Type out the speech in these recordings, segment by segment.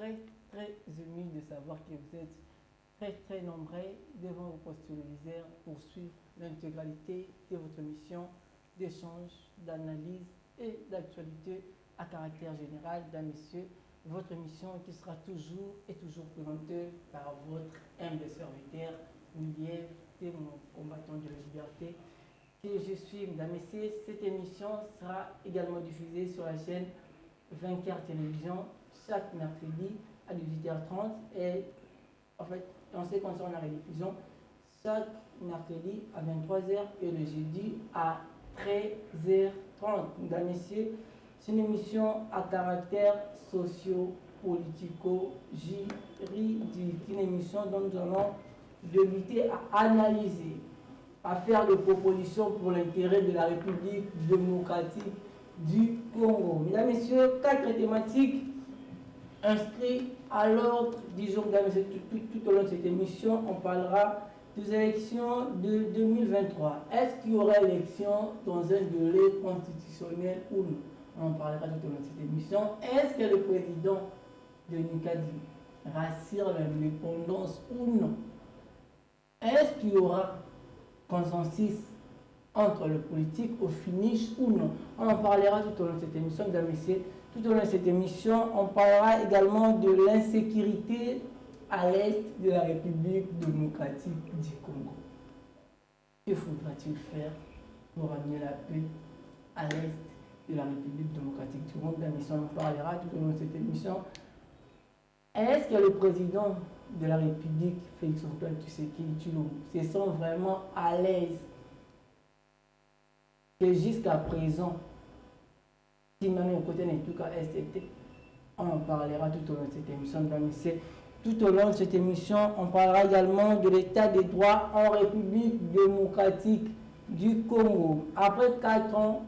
très ému de savoir que vous êtes très nombreux devant vos postes téléviseurs pour suivre l'intégralité de votre mission d'échange, d'analyse et d'actualité à caractère général, mesdames, messieurs, votre mission qui sera toujours présentée par votre humble serviteur, Milièvre, mon combattant de la liberté, que je suis, mesdames, messieurs. Cette émission sera également diffusée sur la chaîne Vainqueur Télévision chaque mercredi à 18h30 et en fait, en ce qui concerne la rediffusion, chaque mercredi à 23h et le jeudi à 13h30. Mesdames, messieurs, c'est une émission à caractère socio-politico-juridique, une émission dont nous allons débuter à analyser, à faire des propositions pour l'intérêt de la République démocratique du Congo. Mesdames, messieurs, 4 thématiques inscrites à l'ordre du jour. Mesdames, messieurs, tout au long de cette émission, on parlera des élections de 2023. Est-ce qu'il y aura élection dans un délai constitutionnel ou non? On en parlera tout au long de cette émission. Est-ce que le président de Nicadi rassure l'indépendance ou non? Est-ce qu'il y aura consensus entre le politique au finish ou non? On en parlera tout au long de cette émission, mesdames et messieurs. Tout au long de cette émission, on parlera également de l'insécurité à l'est de la République démocratique du Congo. Que faudra-t-il faire pour ramener la paix à l'est de la République démocratique du Congo? Mesdames et messieurs, on en parlera tout au long de cette émission. Est-ce que le président de la République, Félix-Antoine Tshisekedi, se sent vraiment à l'aise que jusqu'à présent, si même côté n'est tout cas STT, on en parlera tout au long de cette émission, mesdames et messieurs. Tout au long de cette émission, on parlera également de l'état des droits en République démocratique du Congo. Après 4 ans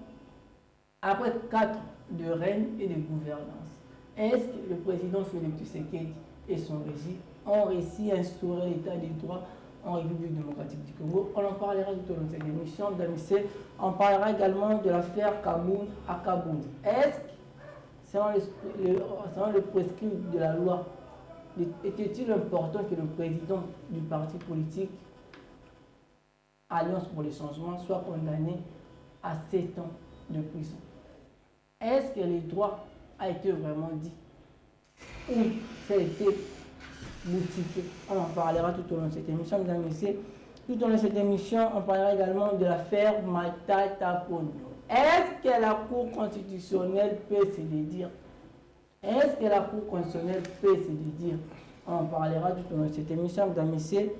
de règne et de gouvernance, est-ce que le président Félix Tshisekedi et son régime ont réussi à instaurer l'état des droits en République démocratique du Congo? On en parlera tout au long de cette émission, mesdames et messieurs. On parlera également de l'affaire Kaboun à Kaboun. Est-ce que, selon le prescrit de la loi, était-il important que le président du parti politique Alliance pour les changements soit condamné à 7 ans de prison? Est-ce que les droits a été vraiment dit ou ça a été boutiqué? On en parlera tout au long de cette émission, mesdames et messieurs. Tout au long de cette émission, on parlera également de l'affaire Matata Ponyo. Est-ce que la Cour constitutionnelle peut se dédire? Est-ce que la Cour constitutionnelle peut se dédire? On en parlera tout au long de cette émission, mesdames et messieurs.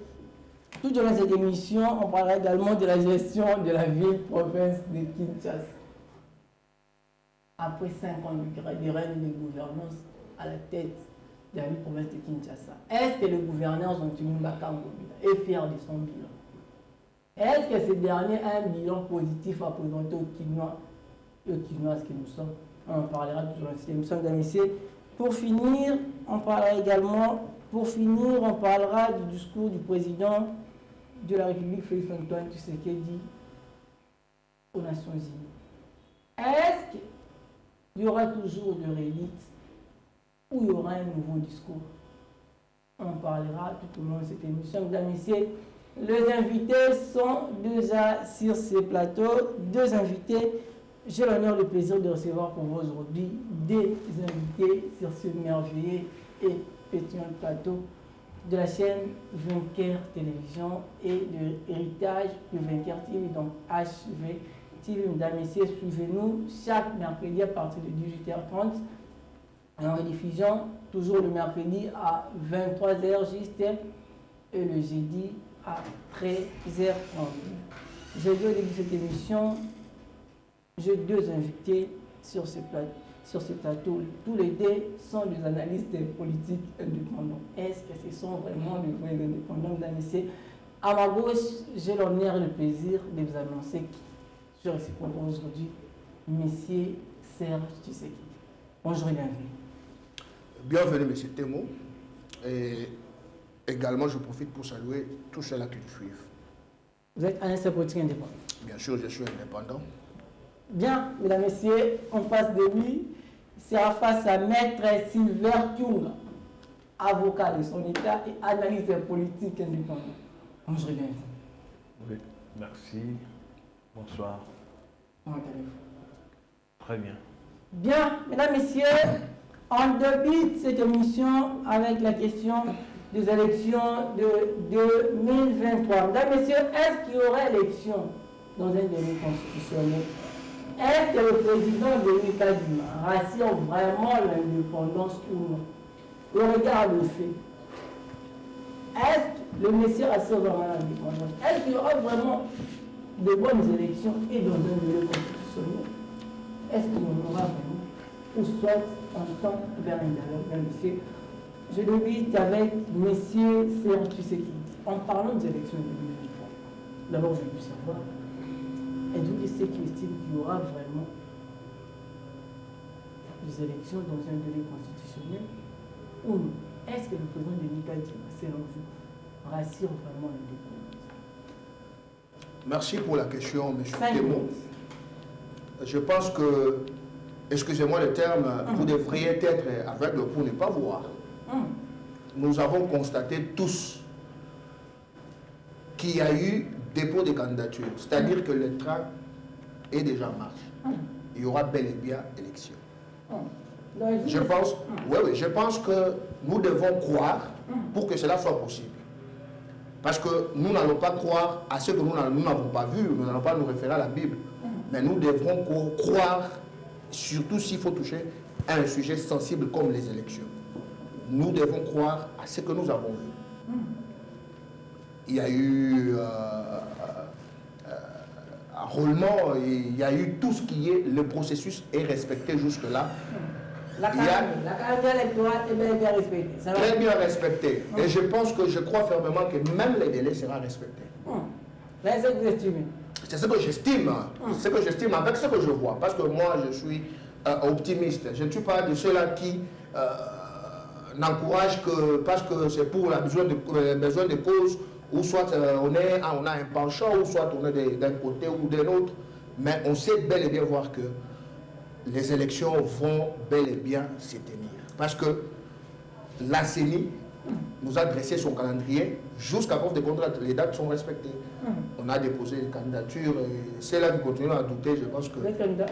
Tout au long de cette émission, on parlera également de la gestion de la ville-province de Kinshasa. Après 5 ans de règne de gouvernance à la tête de la ville-province de Kinshasa, est-ce que le gouverneur Jean-Timi Bakangobila est fier de son bilan? Est-ce que ce dernier a un bilan positif à présenter aux Kinois et aux Kinoises que nous sommes? On en parlera tout au long de cette émission, mesdames et messieurs. Pour finir, on parlera du discours du président de la République, Félix-Antoine Tshisekedi, aux Nations Unies. Est-ce qu'il y aura toujours de réélites ou il y aura un nouveau discours? On en parlera tout au long de cette émission, mesdames et messieurs. Les invités sont déjà sur ce plateau. 2 invités. J'ai l'honneur et le plaisir de recevoir pour vous aujourd'hui des invités sur ce merveilleux et pétillant plateau de la chaîne Vainqueur Télévision et de l'héritage de Vainqueur TV, donc HV TV. Mesdames et messieurs, suivez-nous chaque mercredi à partir de 18h30 en rediffusion, toujours le mercredi à 23h juste et le jeudi à 13h30. J'ai vu au début de cette émission, j'ai 2 invités sur ce plateau. Tous les 2 sont des analystes politiques indépendants. Est-ce que ce sont vraiment les vrais indépendants, mesdames et messieurs? À ma gauche, j'ai l'honneur et le plaisir de vous annoncer qui je reçois aujourd'hui, Monsieur Serge Tshisekedi. Bonjour et bienvenue. Bienvenue, M. Temo. Et également, je profite pour saluer tous ceux-là qui nous suivent. Vous êtes un politique indépendant? Bien sûr, je suis indépendant. Bien, mesdames et messieurs, en face de lui, c'est face à Maître Sylvain Kyunga. avocat de son État et analyste politique indépendant. Moi, je reviens. Oui, merci. Bonsoir. Comment allez-vous? Très bien. Bien, mesdames, messieurs, on débute cette émission avec la question des élections de 2023. Mesdames, messieurs, est-ce qu'il y aura élection dans un délai constitutionnel? Est-ce que le président Denis Kadima rassure vraiment l'indépendance ou non? Au regard de fait, est-ce que le monsieur rassure vraiment l'indépendance? Est-ce qu'il y aura vraiment de bonnes élections et dans un délai constitutionnel? Est-ce qu'il y en aura vraiment? Ou soit en temps vers un dialogue, monsieur? Je débute avec monsieur Serge Tshisekedi. En parlant des élections de 2023, d'abord je veux savoir, êtes-vous de ceux qui estiment qu'il y aura vraiment des élections dans un délai constitutionnel ou non? Est-ce que le président Denis Kadima, selon vous, rassure vraiment l'indépendance? Merci pour la question, M. 5 Thémo. minutes. Je pense que, excusez-moi le terme, vous devriez être aveugle pour ne pas voir. Nous avons constaté tous qu'il y a eu dépôt de candidature, c'est-à-dire que le train est déjà en marche. Il y aura bel et bien élection. Je pense, oui, je pense que nous devons croire pour que cela soit possible. Parce que nous n'allons pas croire à ce que nous n'avons pas vu, nous n'allons pas nous référer à la Bible. Mais nous devrons croire, surtout s'il faut toucher à un sujet sensible comme les élections. Nous devons croire à ce que nous avons vu. Il y a eu un roulement, il y a eu tout ce qui est, le processus est respecté jusque-là. La carte électorale est bien respectée. Très bien respecté. Et je pense que je crois fermement que même les délais seront respectés. Là, c'est ce que vous estimez. C'est ce que j'estime. C'est ce que j'estime avec ce que je vois. Parce que moi, je suis optimiste. Je ne suis pas de ceux-là qui n'encouragent que parce que c'est pour la besoin de cause, ou soit on a un penchant, ou soit on est d'un côté ou d'un autre. Mais on sait bel et bien voir que les élections vont bel et bien se tenir. Parce que la CENI nous a dressé son calendrier jusqu'à preuve de contrainte. Les dates sont respectées. On a déposé une candidature. C'est là que nous continuons à douter. Je pense que... Vous êtes candidat?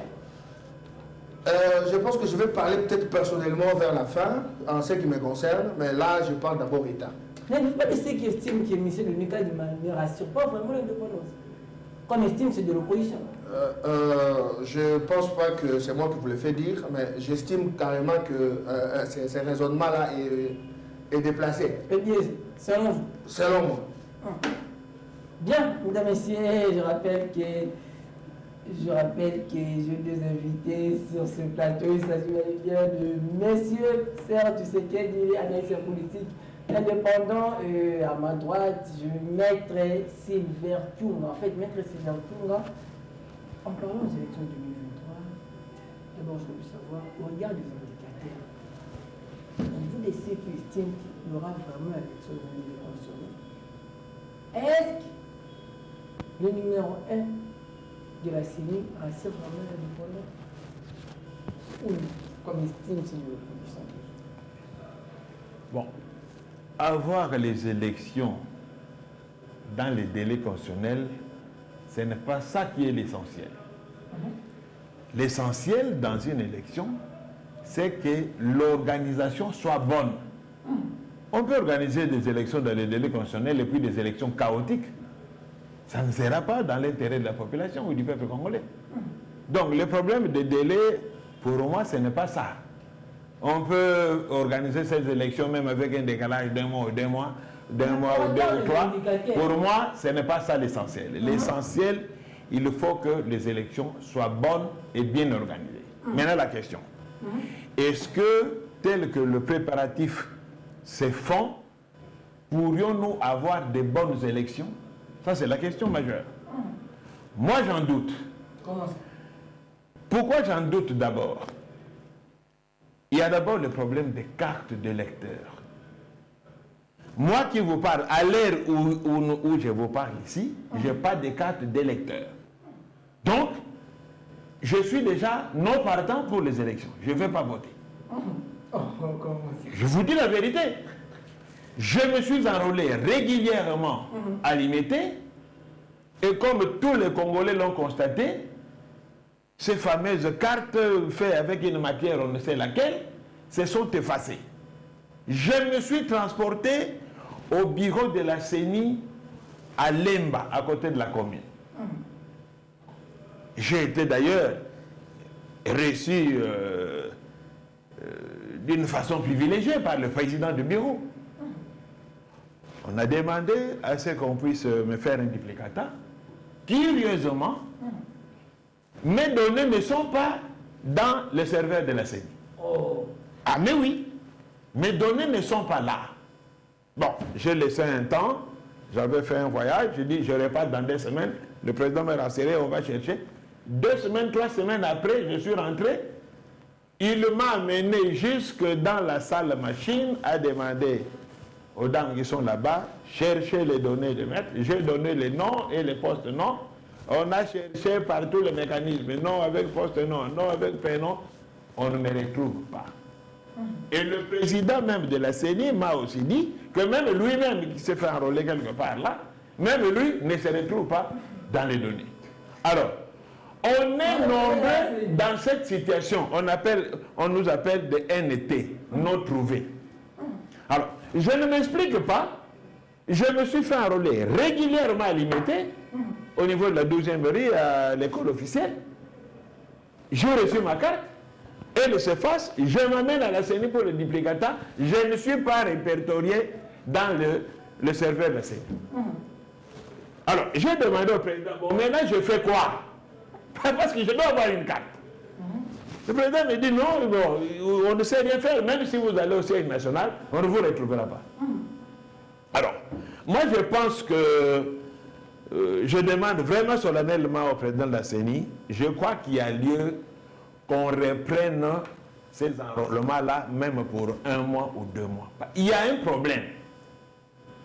Je pense que je vais parler peut-être personnellement vers la fin, en ce qui me concerne. Mais là, je parle d'abord État. N'êtes-vous pas de ceux qui estiment que M. Denis Kadima ne rassure pas vraiment l'indépendance? Qu'on estime c'est de l'opposition. Je ne pense pas que c'est moi qui vous le fais dire, mais j'estime carrément que ce raisonnement-là est déplacé. Eh bien, selon vous? Selon moi. Bien, mesdames et messieurs, je rappelle que j'ai deux invités sur ce plateau. Il s'agit bien de M. Serge Tshisekedi, analyste politique indépendant. À ma droite, je Maître Silver Tunga. En fait, Maître Silver Tunga, en parlant des élections 2023, d'abord je veux savoir, au regard des indicateurs, vous de ceux qui estiment qu'il y aura vraiment l'élection de 2023, est-ce que le numéro 1 de la CENI rassure vraiment l'indépendance? Ou comme estime c'est l'opposition? Bon, avoir les élections dans les délais constitutionnels, ce n'est pas ça qui est l'essentiel. L'essentiel dans une élection, c'est que l'organisation soit bonne. On peut organiser des élections dans les délais constitutionnels et puis des élections chaotiques. Ça ne sera pas dans l'intérêt de la population ou du peuple congolais. Donc le problème des délais, pour moi, ce n'est pas ça. On peut organiser ces élections même avec un décalage d'un mois ou deux mois ou deux ou trois. Pour moi, ce n'est pas ça l'essentiel. L'essentiel, il faut que les élections soient bonnes et bien organisées. Maintenant la question. Est-ce que, tel que le préparatif se font, pourrions-nous avoir de bonnes élections? Ça, c'est la question majeure. Moi, j'en doute. Comment ça? Pourquoi j'en doute d'abord? Il y a d'abord le problème des cartes d'électeurs. Moi qui vous parle, à l'heure où je vous parle ici, je n'ai pas de carte d'électeur. Donc, je suis déjà non partant pour les élections. Je ne vais pas voter. Je vous dis la vérité. Je me suis enrôlé régulièrement à l'IMT et comme tous les Congolais l'ont constaté, ces fameuses cartes faites avec une matière, on ne sait laquelle, se sont effacées. Je me suis transporté au bureau de la CENI à Lemba, à côté de la commune. J'ai été d'ailleurs reçu d'une façon privilégiée par le président du bureau. On a demandé à ce qu'on puisse me faire un duplicata. Curieusement, mes données ne sont pas dans le serveur de la CENI. Ah mais oui, mes données ne sont pas là. Bon, j'ai laissé un temps, j'avais fait un voyage, j'ai dit je repars dans 2 semaines, le président m'a rassuré, on va chercher. 2 semaines, 3 semaines après, je suis rentré, il m'a amené jusque dans la salle machine à demander aux dames qui sont là-bas, chercher les données de maître, j'ai donné les noms et les postes noms, on a cherché par tous les mécanismes, non avec poste non, non avec prénom, on ne me retrouve pas. Et le président même de la CENI m'a aussi dit que même lui-même qui s'est fait enrôler quelque part là, même lui ne se retrouve pas dans les données. Alors, on est nombreux dans cette situation, on nous appelle des NT, non trouvés. Alors, je ne m'explique pas, je me suis fait enrôler régulièrement à l'IMT, au niveau de la 12e rue, à l'école officielle. J'ai reçu ma carte, elle s'efface, je m'amène à la CENI pour le duplicata, je ne suis pas répertorié dans le serveur de la CENI. Alors, j'ai demandé au président, bon, maintenant je fais quoi? Parce que je dois avoir une carte. Le président me dit, non, bon, on ne sait rien faire, même si vous allez au siège national, on ne vous retrouvera pas. Alors, moi je pense que je demande vraiment solennellement au président de la CENI, je crois qu'il y a lieu qu'on reprenne ces enrôlements-là, même pour 1 mois ou 2 mois. Il y a un problème.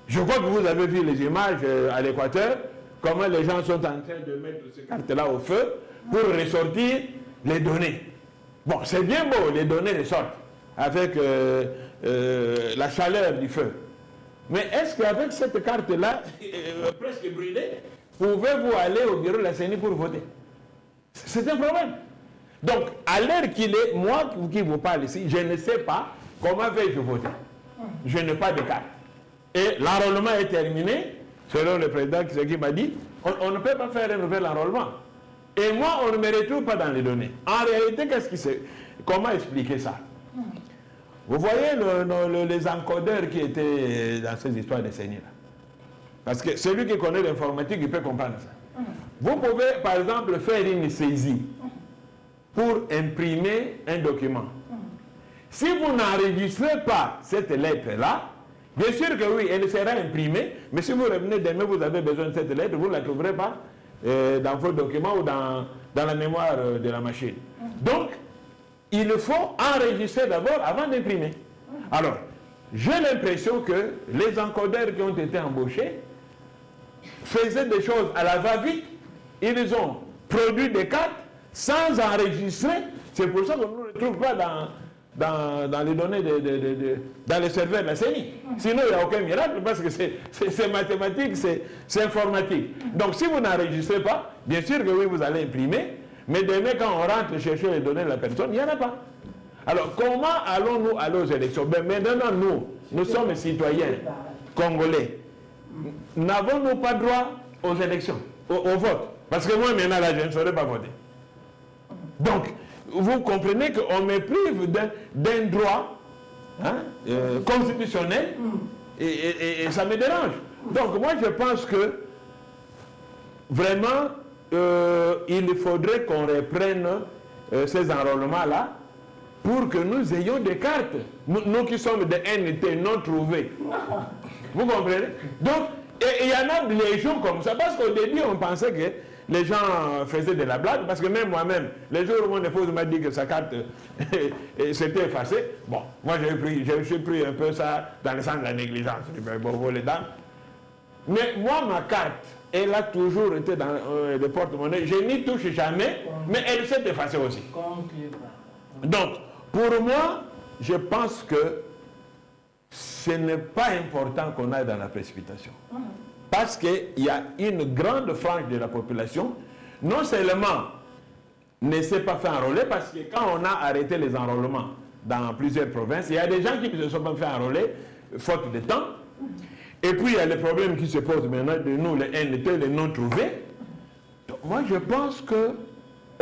Je crois que vous avez vu les images à l'Équateur, comment les gens sont en train de mettre ces cartes-là au feu pour ressortir les données. Bon, c'est bien beau, les données ressortent avec la chaleur du feu. Mais est-ce qu'avec cette carte-là, presque brûlée, pouvez-vous aller au bureau de la CENI pour voter? C'est un problème. Donc, à l'heure qu'il est, moi qui vous parle ici, je ne sais pas comment vais-je voter. Je n'ai pas de carte. Et l'enrôlement est terminé, selon le président qui m'a dit, on ne peut pas faire un nouvel enrôlement. Et moi, on ne me retrouve pas dans les données. En réalité, comment expliquer ça? Vous voyez les encodeurs qui étaient dans ces histoires de CENI là. Parce que celui qui connaît l'informatique, il peut comprendre ça. Vous pouvez, par exemple, faire une saisie pour imprimer un document. Si vous n'enregistrez pas cette lettre-là, bien sûr que oui, elle sera imprimée, mais si vous revenez demain, vous avez besoin de cette lettre, vous ne la trouverez pas dans vos documents ou dans la mémoire de la machine. Donc, il faut enregistrer d'abord avant d'imprimer. Alors, j'ai l'impression que les encodeurs qui ont été embauchés faisaient des choses à la va-vite. Ils ont produit des cartes sans enregistrer. C'est pour ça qu'on ne le trouve pas dans les données, dans les serveurs de la CENI. Sinon, il n'y a aucun miracle parce que c'est mathématique, c'est informatique. Donc, si vous n'enregistrez pas, bien sûr que oui, vous allez imprimer, mais demain, quand on rentre chercher les données de la personne, il n'y en a pas. Alors, comment allons-nous aller aux élections? Ben, maintenant, nous sommes citoyens congolais. N'avons-nous pas droit aux élections, au vote? Parce que moi, maintenant, là, je ne saurais pas voter. Donc, vous comprenez qu'on me prive d'un droit constitutionnel et ça me dérange. Donc, moi, je pense que vraiment, il faudrait qu'on reprenne ces enrôlements-là pour que nous ayons des cartes. Nous qui sommes des NT non trouvés. Vous comprenez? Donc, il y en a des gens comme ça, parce qu'au début, on pensait que les gens faisaient de la blague, parce que même moi-même, les jours où mon épouse m'a dit que sa carte s'était effacée, bon, moi j'ai pris un peu ça dans le sens de la négligence. Je dis, ben, bon, les dames. Mais moi, ma carte, elle a toujours été dans le porte-monnaie. Je n'y touche jamais, mais elle s'est effacée aussi. Donc, pour moi, je pense que ce n'est pas important qu'on aille dans la précipitation. Parce qu'il y a une grande frange de la population, non seulement ne s'est pas fait enrôler, parce que quand on a arrêté les enrôlements dans plusieurs provinces, il y a des gens qui ne se sont pas fait enrôler, faute de temps. Et puis il y a les problèmes qui se posent maintenant de nous, les NT, les non trouvés. Donc, moi je pense que,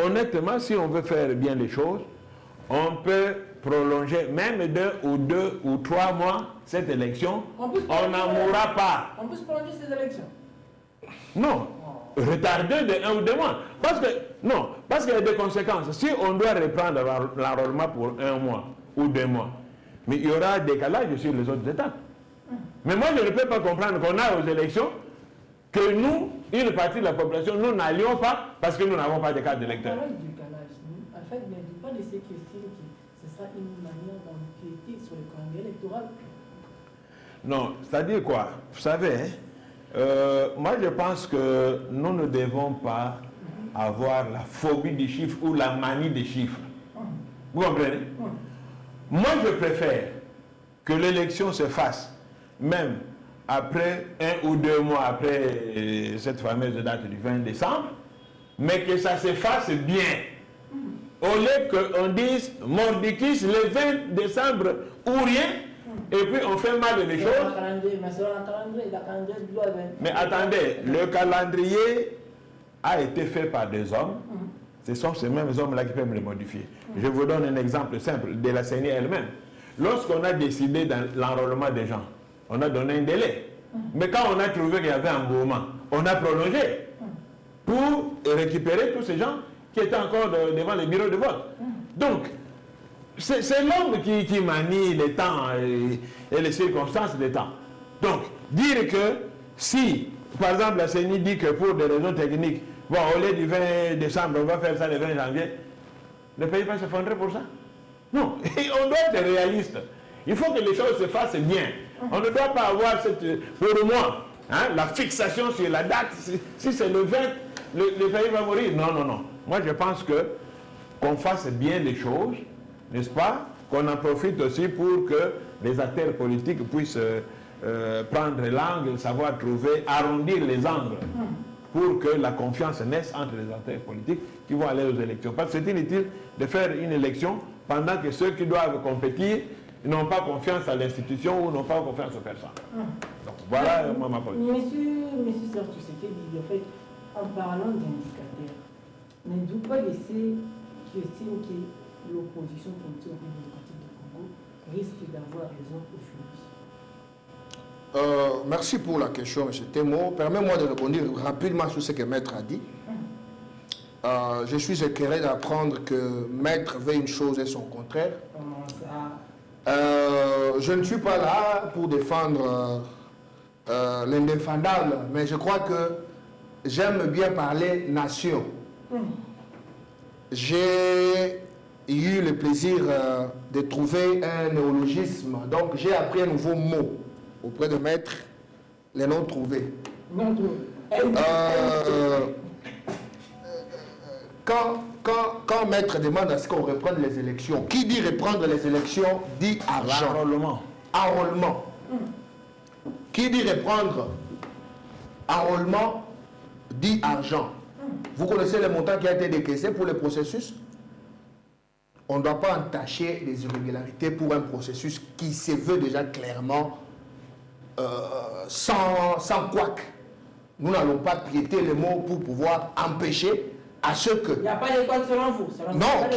honnêtement, si on veut faire bien les choses, on peut prolonger même 2 ou 3 mois cette élection. On n'en mourra pas. On peut se prolonger ces élections? Non. Retarder de 1 ou 2 mois. Parce qu'il y a des conséquences. Si on doit reprendre l'enrôlement pour 1 mois ou 2 mois, mais il y aura un décalage sur les autres étapes. Mais moi, je ne peux pas comprendre qu'on a aux élections que nous, une partie de la population, nous n'allions pas parce que nous n'avons pas de carte d'électeur. En fait, mais pas de ces questions que ce sera une manière d'empiéter sur le calendrier électoral. Non, c'est-à-dire quoi? Vous savez, moi je pense que nous ne devons pas avoir la phobie des chiffres ou la manie des chiffres. Vous comprenez? Moi je préfère que l'élection se fasse même après 1 ou 2 mois après cette fameuse date du 20 décembre, mais que ça se fasse bien. Au lieu qu'on dise mordicus le 20 décembre ou rien, et puis on fait mal les choses. Mais attendez, le calendrier a été fait par des hommes. Ce sont ces mêmes hommes-là qui peuvent le modifier. Je vous donne un exemple simple de la CENI elle-même. Lorsqu'on a décidé dans l'enrôlement des gens, on a donné un délai. Mais quand on a trouvé qu'il y avait un mouvement, on a prolongé pour récupérer tous ces gens qui étaient encore devant les bureaux de vote. Donc, c'est l'homme qui manie les temps et les circonstances des temps. Donc, dire que si, par exemple, la CENI dit que pour des raisons techniques, bon, au lieu du 20 décembre, on va faire ça le 20 janvier, le pays va s'effondrer pour ça? Non, on doit être réaliste. Il faut que les choses se fassent bien. On ne doit pas avoir pour moi, la fixation sur la date. Si c'est le 20, le pays va mourir. Non, non, non. Moi, je pense qu'on fasse bien les choses, n'est-ce pas? Qu'on en profite aussi pour que les acteurs politiques puissent prendre langue, savoir trouver, arrondir les angles pour que la confiance naisse entre les acteurs politiques qui vont aller aux élections. Parce que c'est inutile de faire une élection pendant que ceux qui doivent compétir n'ont pas confiance à l'institution ou n'ont pas confiance aux personnes. Donc voilà ma position. Monsieur Serge Tshisekedi, en fait, en parlant d'indicateurs, ne doit pas laisser qui estime que l'opposition politique démocratique du Congo risque d'avoir raison au futur. Merci pour la question, M. Temo. Permets-moi de répondre rapidement sur ce que Maître a dit. Je suis éclairé d'apprendre que Maître veut une chose et son contraire. Comment ça? Je ne suis pas là pour défendre l'indéfendable, mais je crois que j'aime bien parler nation. J'ai eu le plaisir de trouver un néologisme, donc j'ai appris un nouveau mot auprès de Maître, les non trouvés. Quand Maître demande à ce qu'on reprenne les élections, qui dit reprendre les élections dit argent. Enrôlement. Enrôlement. Qui dit reprendre enrôlement dit argent. Vous connaissez le montant qui a été décaissé pour le processus? On ne doit pas entacher les irrégularités pour un processus qui se veut déjà clairement sans couac. Nous n'allons pas piéter les mots pour pouvoir empêcher à ce que... Il n'y a pas d'école selon vous. Non,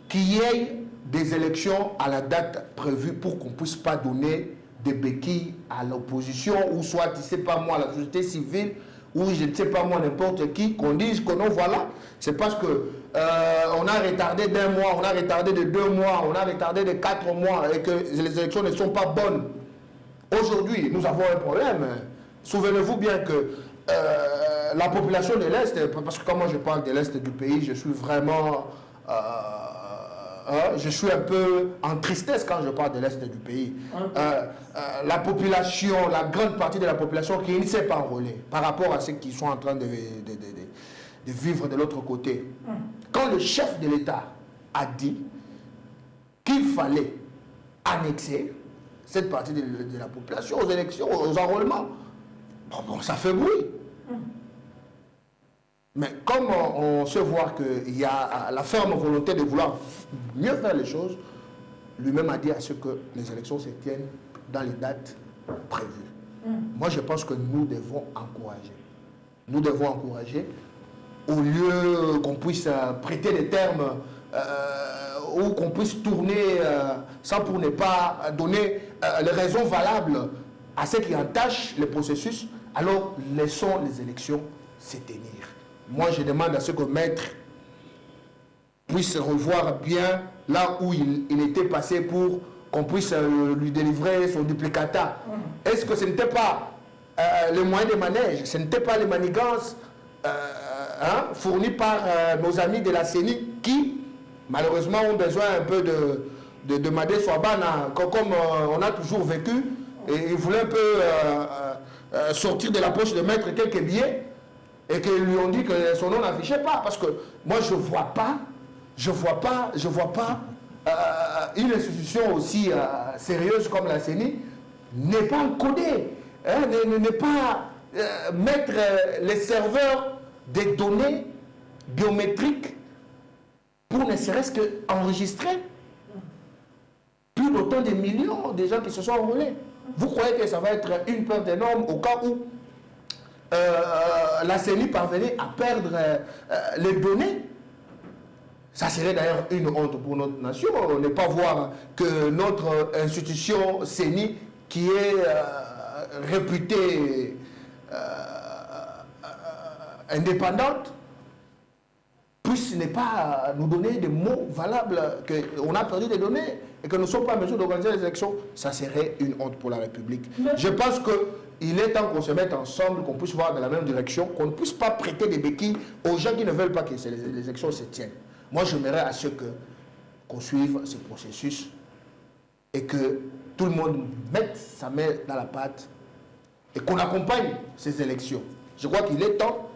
qu'il y ait des élections à la date prévue pour qu'on ne puisse pas donner des béquilles à l'opposition ou soit, je ne sais pas moi, la société civile ou je ne sais pas moi, n'importe qui, qu'on dise que non, voilà, c'est parce que on a retardé d'1 mois, on a retardé de 2 mois, on a retardé de 4 mois et que les élections ne sont pas bonnes. Aujourd'hui, nous avons un problème. Souvenez-vous bien que la population de l'Est, parce que quand moi je parle de l'Est du pays, je suis vraiment... je suis un peu en tristesse quand je parle de l'Est du pays. La population, la grande partie de la population qui ne s'est pas enrôlée par rapport à ceux qui sont en train de vivre de l'autre côté. Quand le chef de l'État a dit qu'il fallait annexer cette partie de la population aux élections, aux enrôlements. Bon, ça fait bruit. Mais comme on se voit qu'il y a la ferme volonté de vouloir mieux faire les choses, lui-même a dit à ce que les élections se tiennent dans les dates prévues. Moi, je pense que nous devons encourager. Nous devons encourager, au lieu qu'on puisse prêter des termes ou qu'on puisse tourner sans pour ne pas donner les raisons valables à ceux qui entachent le processus, alors laissons les élections se tenir. Moi, je demande à ce que Maître puisse revoir bien là où il était passé pour qu'on puisse lui délivrer son duplicata. Est-ce que ce n'était pas les moyens de manège, ce n'était pas les manigances fournis par nos amis de la CENI qui, malheureusement, ont besoin un peu de Madé Swabana, comme on a toujours vécu, et ils voulaient un peu sortir de la poche de Maître quelques billets, et qu'ils lui ont dit que son nom n'affichait pas, parce que moi je vois pas une institution aussi sérieuse comme la CENI n'est pas encodée, n'est pas mettre les serveurs des données biométriques pour ne serait-ce qu'enregistrer plus d'autant de millions de gens qui se sont enrôlés. Vous croyez que ça va être une perte énorme au cas où la CENI parvenait à perdre les données? Ça serait d'ailleurs une honte pour notre nation, ne pas voir que notre institution CENI, qui est réputée indépendante, puisse ne pas nous donner des mots valables, qu'on a perdu des données et que nous ne sommes pas en mesure d'organiser les élections. Ça serait une honte pour la République. Je pense qu'il est temps qu'on se mette ensemble, qu'on puisse voir dans la même direction, qu'on ne puisse pas prêter des béquilles aux gens qui ne veulent pas que les élections se tiennent. Moi, j'aimerais à ce qu'on suive ce processus et que tout le monde mette sa main dans la pâte et qu'on accompagne ces élections. Je crois qu'il est temps,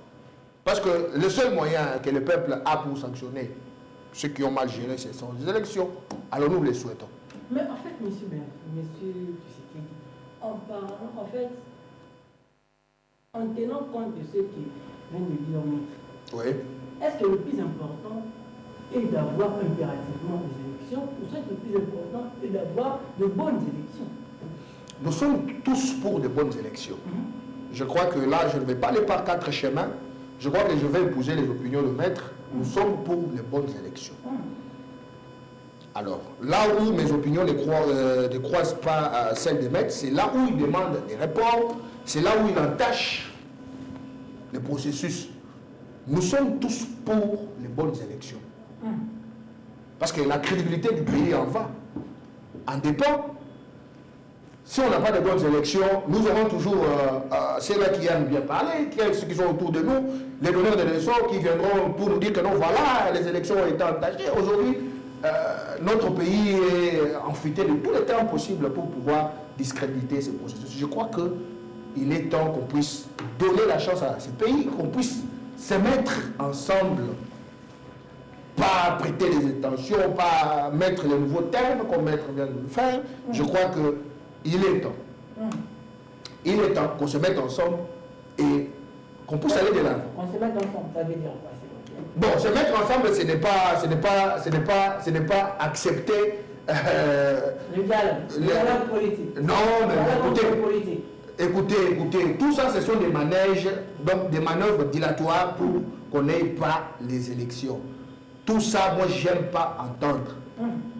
parce que le seul moyen que le peuple a pour sanctionner ceux qui ont mal géré ces élections, alors nous les souhaitons. Mais en fait, monsieur Tshisekedi, en parlant, en fait, en tenant compte de ce qui vient de dire Maître, oui. Est-ce que le plus important est d'avoir impérativement des élections, ou est-ce que le plus important est d'avoir de bonnes élections? Nous sommes tous pour de bonnes élections. Je crois que là, je ne vais pas aller par quatre chemins. Je crois que je vais épouser les opinions de Maître. Nous sommes pour les bonnes élections. Alors, là où mes opinions ne croisent pas celles de Maître, c'est là où il demande des réponses, c'est là où il entache le processus. Nous sommes tous pour les bonnes élections. Parce que la crédibilité du pays en dépend. Si on n'a pas de bonnes élections, nous aurons toujours ceux-là qui aiment bien parler, ceux qui sont autour de nous, les donneurs de leçons qui viendront pour nous dire que non, voilà, les élections ont été entachées. Aujourd'hui, notre pays est enfuté de tous les termes possibles pour pouvoir discréditer ce processus. Je crois qu'il est temps qu'on puisse donner la chance à ce pays, qu'on puisse se mettre ensemble, pas prêter des intentions, pas mettre les nouveaux termes comme Maître vient de le faire. Je crois qu'il est temps. Il est temps qu'on se mette ensemble et qu'on puisse aller de l'avant. On se met ensemble, ça veut dire quoi? Bon, se mettre ensemble, ce n'est pas accepter le dialogue politique. Non, mais écoutez, tout ça, ce sont des manèges, donc des manœuvres dilatoires pour qu'on n'ait pas les élections. Tout ça, moi, je n'aime pas entendre.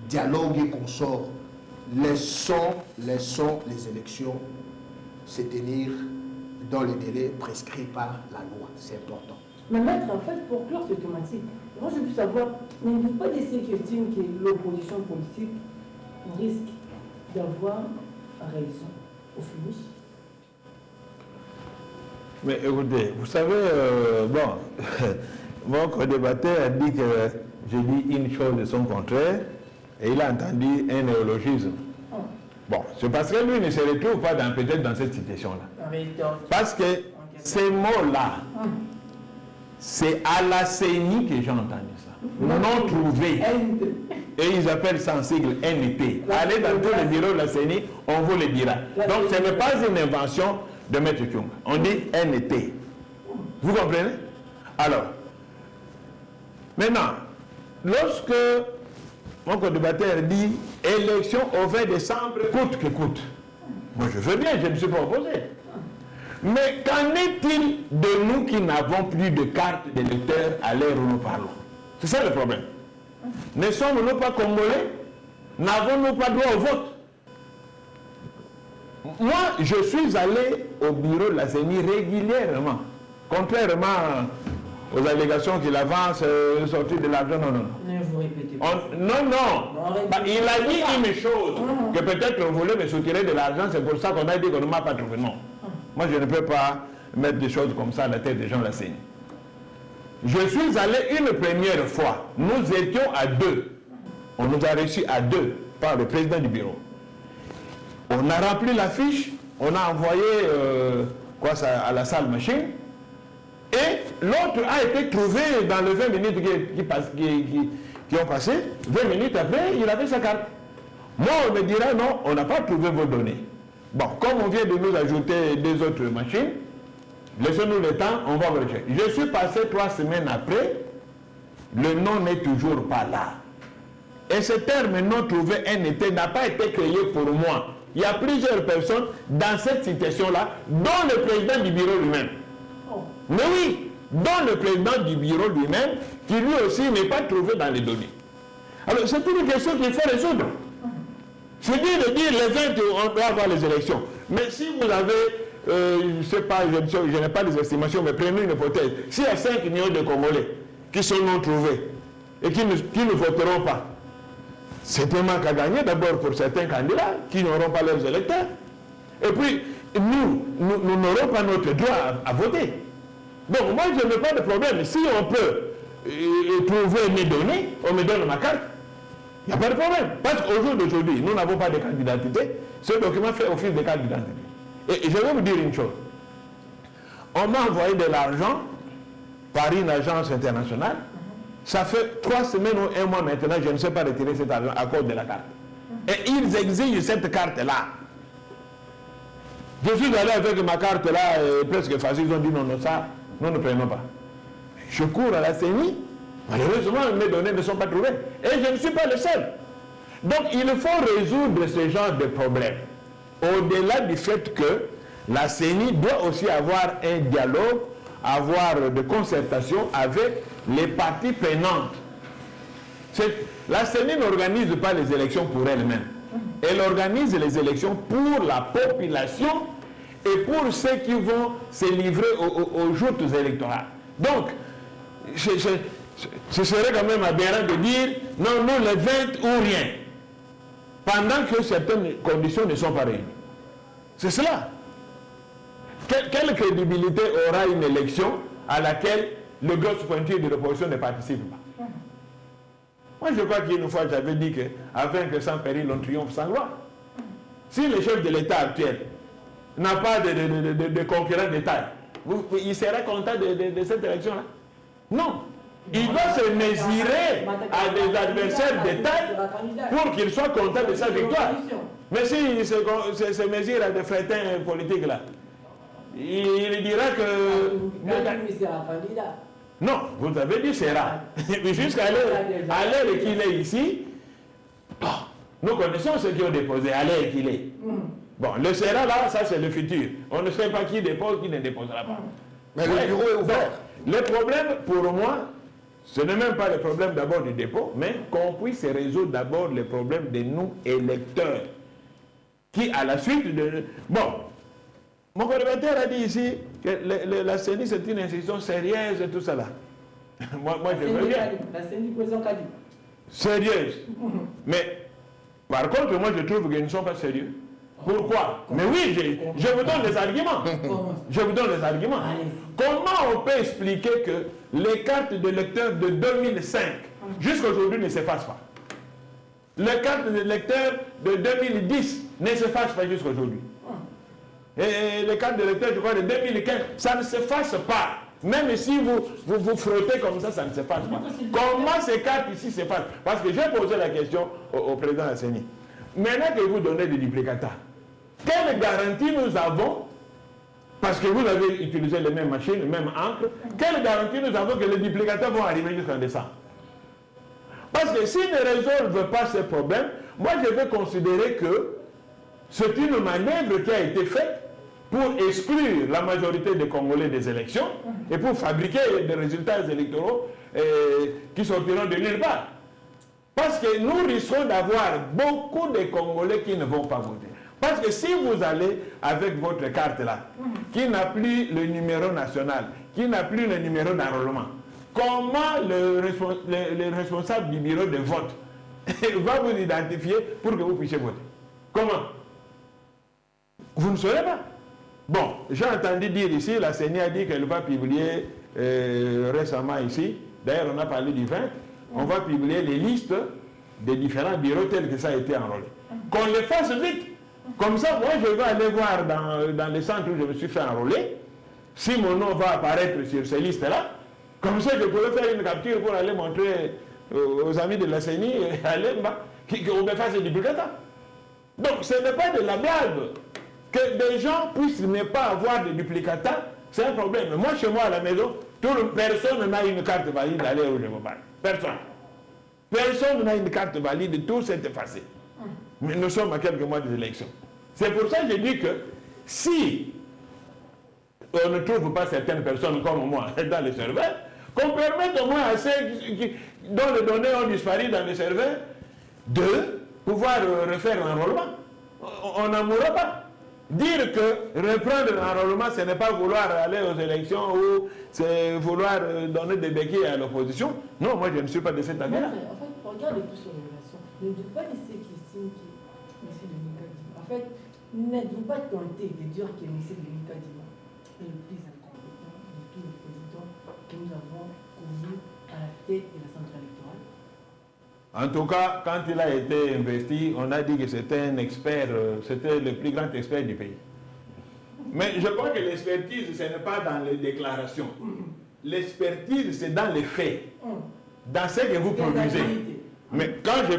Dialogue et consort. Laissons les élections se tenir dans les délais prescrits par la loi. C'est important. Mais Maître, en fait, pour clore cette thématique, moi je veux savoir, n'êtes-vous pas de ceux qui estiment que l'opposition politique risque d'avoir raison au finish? Mais écoutez, vous savez, mon co-débatteur a dit que j'ai dit une chose de son contraire et il a entendu un néologisme. Bon, c'est parce que lui ne se retrouve pas peut-être dans cette situation-là. Parce que ces mots-là, c'est à la CENI que j'ai entendu ça. Non trouvé. Et ils appellent ça en sigle NET. Allez dans tous les bureaux de la CENI, on vous le dira. Donc ce n'est pas une invention de M. Kyung. On dit NET. Vous comprenez? Alors, maintenant, lorsque mon co-débatteur dit élection au 20 décembre, coûte que coûte. Moi je veux bien, je ne suis pas opposé. Mais qu'en est-il de nous qui n'avons plus de carte d'électeur à l'heure où nous parlons? C'est ça le problème. Ne sommes-nous pas congolais? N'avons-nous pas droit au vote? Moi, je suis allé au bureau de la CENI régulièrement. Contrairement aux allégations qu'il avance, sortir de l'argent, non. Ne vous répétez pas. Il a dit une chose, que peut-être on voulait me soutirer de l'argent, c'est pour ça qu'on a dit qu'on ne m'a pas trouvé. Non. Moi, je ne peux pas mettre des choses comme ça à la tête des gens de la CENI. Je suis allé une première fois. Nous étions à 2. On nous a reçus à 2 par le président du bureau. On a rempli la fiche, on a envoyé à la salle machine, et l'autre a été trouvé dans les 20 minutes qui ont passé. 20 minutes après, il avait sa carte. Moi, on me dira non, on n'a pas trouvé vos données. Bon, comme on vient de nous ajouter 2 autres machines, laissez-nous le temps, on va vérifier. Je suis passé 3 semaines après, le nom n'est toujours pas là. Et ce terme non trouvé NET n'a pas été créé pour moi. Il y a plusieurs personnes dans cette situation-là, dont le président du bureau lui-même. Mais oui, dont le président du bureau lui-même, qui lui aussi n'est pas trouvé dans les données. Alors c'est une question qu'il faut résoudre. C'est bien de dire les 20, on doit avoir les élections. Mais si vous avez, je ne sais pas, je n'ai pas les estimations, mais prenez une hypothèse. S'il y a 5 millions de Congolais qui sont non trouvés et qui ne voteront pas, c'est un manque à gagner d'abord pour certains candidats qui n'auront pas leurs électeurs. Et puis, nous n'aurons pas notre droit à voter. Donc moi, je n'ai pas de problème. Si on peut trouver mes données, on me donne ma carte, il n'y a pas de problème. Parce qu'au jour d'aujourd'hui, nous n'avons pas de carte d'identité. Ce document fait office de carte d'identité. Et je vais vous dire une chose. On m'a envoyé de l'argent par une agence internationale. Ça fait 3 semaines ou 1 mois maintenant, je ne sais pas retirer cet argent à cause de la carte. Et ils exigent cette carte-là. Je suis allé avec ma carte-là, presque facile, ils ont dit non, ça, nous ne prenons pas. Je cours à la CENI, malheureusement, mes données ne sont pas trouvées. Et je ne suis pas le seul. Donc, il faut résoudre ce genre de problème. Au-delà du fait que la CENI doit aussi avoir un dialogue, avoir de concertation avec les parties prenantes. La CENI n'organise pas les élections pour elle-même. Elle organise les élections pour la population et pour ceux qui vont se livrer aux joutes électorales. Donc, ce serait quand même aberrant de dire non, nous les 20 ou rien, pendant que certaines conditions ne sont pas réunies. C'est cela. Quelle crédibilité aura une élection à laquelle le grosse pointure de l'opposition ne participe pas? Moi, je crois qu'une fois, j'avais dit qu'avant que sans péril, on triomphe sans gloire. Si le chef de l'État actuel n'a pas de concurrent de taille, il serait content de cette élection-là? Non. Il doit se mesurer à des adversaires de taille pour qu'il soit content de sa victoire. Mais s'il se mesure à des frétins politiques là, il dira que... Non, vous avez dit c'est rare. Jusqu'à l'heure qu'il est ici, nous connaissons ceux qui ont déposé à l'heure qu'il est. Bon, le Sénat là, ça c'est le futur. On ne sait pas qui dépose, qui ne déposera pas. Mais le bureau est ouvert. Donc, le problème pour moi, ce n'est même pas le problème d'abord du dépôt, mais qu'on puisse résoudre d'abord le problème de nous électeurs. Qui à la suite de... Bon, mon collaborateur a dit ici que la CENI c'est une institution sérieuse et tout ça là. moi je veux bien. La CENI, président Kadi. Sérieuse. Mais par contre, moi je trouve qu'ils ne sont pas sérieux. Pourquoi? Mais oui, je vous donne des arguments. Je vous donne des arguments. Comment on peut expliquer que les cartes de lecteurs de 2005 jusqu'à aujourd'hui ne s'effacent pas? Les cartes de lecteurs de 2010 ne s'effacent pas jusqu'à aujourd'hui. Et les cartes de lecteurs, je crois, de 2015, ça ne s'efface pas. Même si vous frottez comme ça ne se passe pas. Comment ces cartes ici se passent? Parce que j'ai posé la question au président Asseni. Maintenant que vous donnez des duplicata, quelle garantie nous avons, parce que vous avez utilisé les mêmes machines, les mêmes encres, quelle garantie nous avons que les duplicata vont arriver jusqu'en décembre? Parce que s'ils ne résolvent pas ces problèmes, moi je vais considérer que c'est une manœuvre qui a été faite pour exclure la majorité des Congolais des élections et pour fabriquer des résultats électoraux qui sortiront de nulle part. Parce que nous risquons d'avoir beaucoup de Congolais qui ne vont pas voter. Parce que si vous allez avec votre carte là, qui n'a plus le numéro national, qui n'a plus le numéro d'enrôlement, comment le responsable du bureau de vote va vous identifier pour que vous puissiez voter? Comment? Vous ne saurez pas. Bon, j'ai entendu dire ici, la CENI a dit qu'elle va publier récemment ici, d'ailleurs on a parlé du 20, on va publier les listes des différents bureaux tels que ça a été enrôlé. Qu'on le fasse vite. Comme ça, moi je vais aller voir dans les centres où je me suis fait enrôler, si mon nom va apparaître sur ces listes-là, comme ça je pourrais faire une capture pour aller montrer aux amis de la CENI et à l'EMBA qu'on me fasse du duplicata. Donc ce n'est pas de la blague. Que des gens puissent ne pas avoir de duplicata, c'est un problème. Moi, chez moi à la maison, personne n'a une carte valide d'aller où je me parle. Personne. Personne n'a une carte valide, tout s'est effacé. Mais nous sommes à quelques mois des élections. C'est pour ça que je dis que si on ne trouve pas certaines personnes comme moi dans les serveurs, qu'on permette au moins à ceux dont les données ont disparu dans les serveurs de pouvoir refaire l'enrôlement. On n'en mourra pas. Dire que reprendre l'enrôlement, ce n'est pas vouloir aller aux élections ou c'est vouloir donner des béquilles à l'opposition. Non, moi je ne suis pas de cet avis-là. En fait, regarde tout sur les relations. Ne dites pas laisser Christine qui M. Denis Kadima. En fait, n'êtes-vous pas tenté de dire que M. Denis Kadima est le plus incompétent de tous les présidents que nous avons connus à la tête de la centrale électorale? En tout cas, quand il a été investi, on a dit que c'était un expert, c'était le plus grand expert du pays. Mais je crois que l'expertise, ce n'est pas dans les déclarations. L'expertise, c'est dans les faits, dans ce que vous produisez. Mais quand je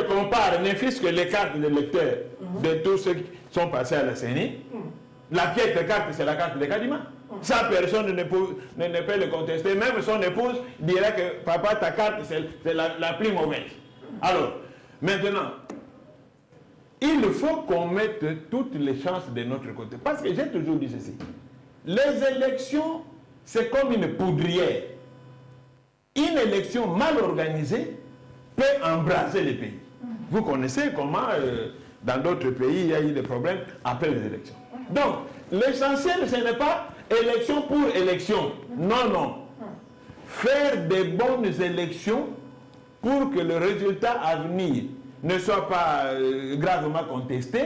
compare, ne fût-ce que les cartes de lecteurs de tous ceux qui sont passés à la CENI, la pièce de carte, c'est la carte de Kadima. Ça, personne ne peut le contester. Même son épouse dirait que papa, ta carte, c'est la plus mauvaise. Alors, maintenant, il faut qu'on mette toutes les chances de notre côté. Parce que j'ai toujours dit ceci. Les élections, c'est comme une poudrière. Une élection mal organisée peut embraser les pays. Vous connaissez comment, dans d'autres pays, il y a eu des problèmes après les élections. Donc, l'essentiel, ce n'est pas élection pour élection. Non, non. Faire des bonnes élections pour que le résultat à venir ne soit pas gravement contesté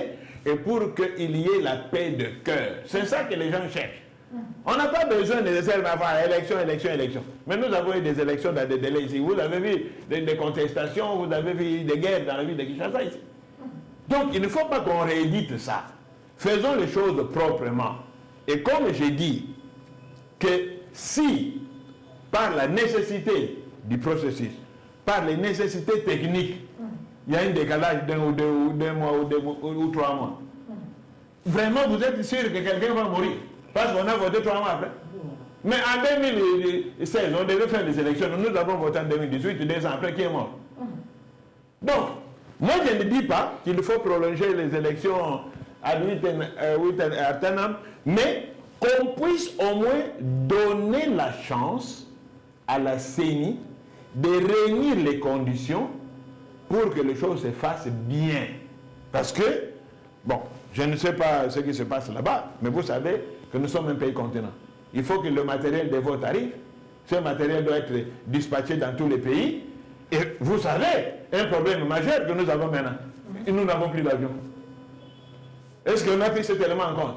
et pour qu'il y ait la paix de cœur. C'est ça que les gens cherchent. On n'a pas besoin nécessairement d'avoir élection, élection, élection. Mais nous avons eu des élections dans des délais ici. Vous avez vu des contestations, vous avez vu des guerres dans la ville de Kinshasa ici. Donc il ne faut pas qu'on réédite ça. Faisons les choses proprement. Et comme j'ai dit, que si, par la nécessité du processus, par les nécessités techniques, il y a un décalage d'un mois ou 3 mois, vraiment vous êtes sûr que quelqu'un va mourir parce qu'on a voté 3 mois après. Mais en 2016, on devait faire des élections. Nous avons voté en 2018, 2 ans après, qui est mort? Donc, moi je ne dis pas qu'il faut prolonger les élections à Artenam, mais qu'on puisse au moins donner la chance à la CENI de réunir les conditions pour que les choses se fassent bien. Parce que, bon, je ne sais pas ce qui se passe là-bas, mais vous savez que nous sommes un pays continent. Il faut que le matériel de vote arrive. Ce matériel doit être dispatché dans tous les pays. Et vous savez, un problème majeur que nous avons maintenant, nous n'avons plus d'avion. Est-ce qu'on a pris cet élément en compte?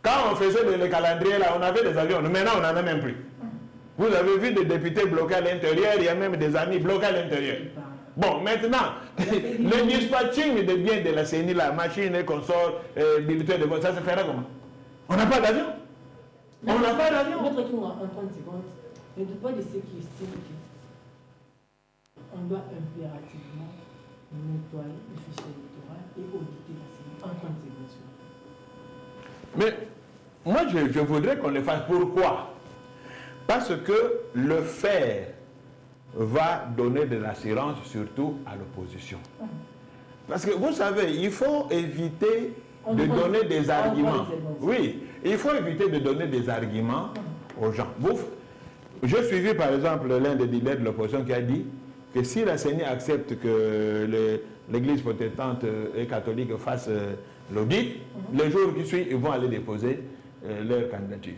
Quand on faisait le calendrier là, on avait des avions. Maintenant, on n'en a même plus. Vous avez vu des députés bloqués à l'intérieur, il y a même des amis bloqués à l'intérieur. Bon, maintenant, le dispatching des biens de la CENI, la machine, console, bulletin de vote, ça se fera comment? On n'a pas d'avion. On n'a pas d'avion. Maître Kinga, en 30 secondes, ne doute pas de ceux qui estiment qu'on doit impérativement nettoyer le fichier électoral et auditer la CENI en 30 secondes. Mais moi, je voudrais qu'on le fasse. Pourquoi? Parce que le faire va donner de l'assurance surtout à l'opposition. Parce que vous savez, il faut éviter de donner des arguments. Oui, il faut éviter de donner des arguments aux gens. Je suivis par exemple l'un des leaders de l'opposition qui a dit que si la CENI accepte que l'Église protestante et catholique fasse l'audit, les jours qui suivent, ils vont aller déposer leur candidature.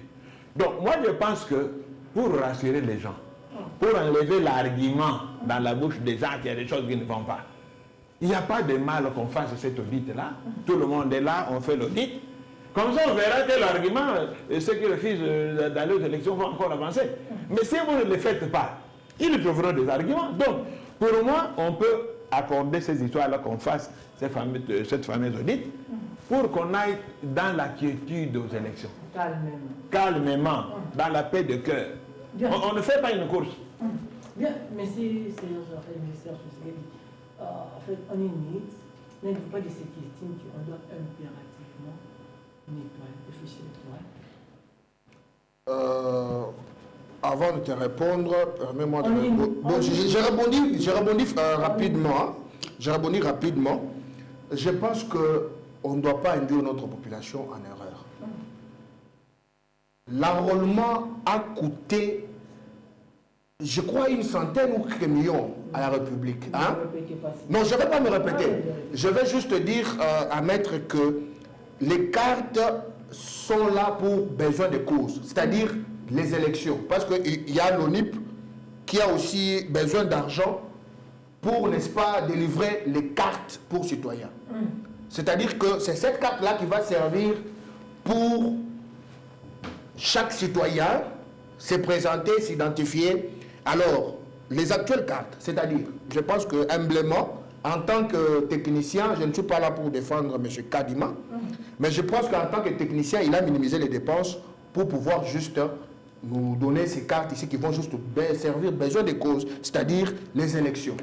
Donc moi je pense que pour rassurer les gens, pour enlever l'argument dans la bouche des gens qu'il y a des choses qui ne vont pas, il n'y a pas de mal qu'on fasse cet audit-là. Tout le monde est là, on fait l'audit. Comme ça, on verra que l'argument, ceux qui refusent d'aller aux élections vont encore avancer. Mais si vous ne le faites pas, ils trouveront des arguments. Donc, pour moi, on peut accorder ces histoires-là, qu'on fasse cette fameuse audit, pour qu'on aille dans la quiétude aux élections. Calmement. Calmement, dans la paix de cœur. On ne fait pas une course. Bien, mais c'est en fait, on est une mais il ne faut pas de ceux qui estiment qu'on doit impérativement nettoyer le fichier électoral. Avant de te répondre, permets-moi de répondre. Bon, j'ai rebondi rapidement. J'ai rebondi rapidement. Je pense qu'on ne doit pas induire notre population en erreur. L'enrôlement a coûté, je crois, 100 ou quelques millions à la République. Hein? Non, je ne vais pas me répéter. Je vais juste dire à Maître que les cartes sont là pour besoin de cause, c'est-à-dire les élections. Parce qu'il y a l'ONIP qui a aussi besoin d'argent pour, n'est-ce pas, délivrer les cartes pour citoyens. C'est-à-dire que c'est cette carte-là qui va servir pour chaque citoyen se présenter, s'identifier. Alors, les actuelles cartes, c'est-à-dire, je pense que humblement, en tant que technicien, je ne suis pas là pour défendre M. Kadima, mais je pense qu'en tant que technicien, il a minimisé les dépenses pour pouvoir juste nous donner ces cartes ici qui vont juste servir besoin des causes, c'est-à-dire les élections.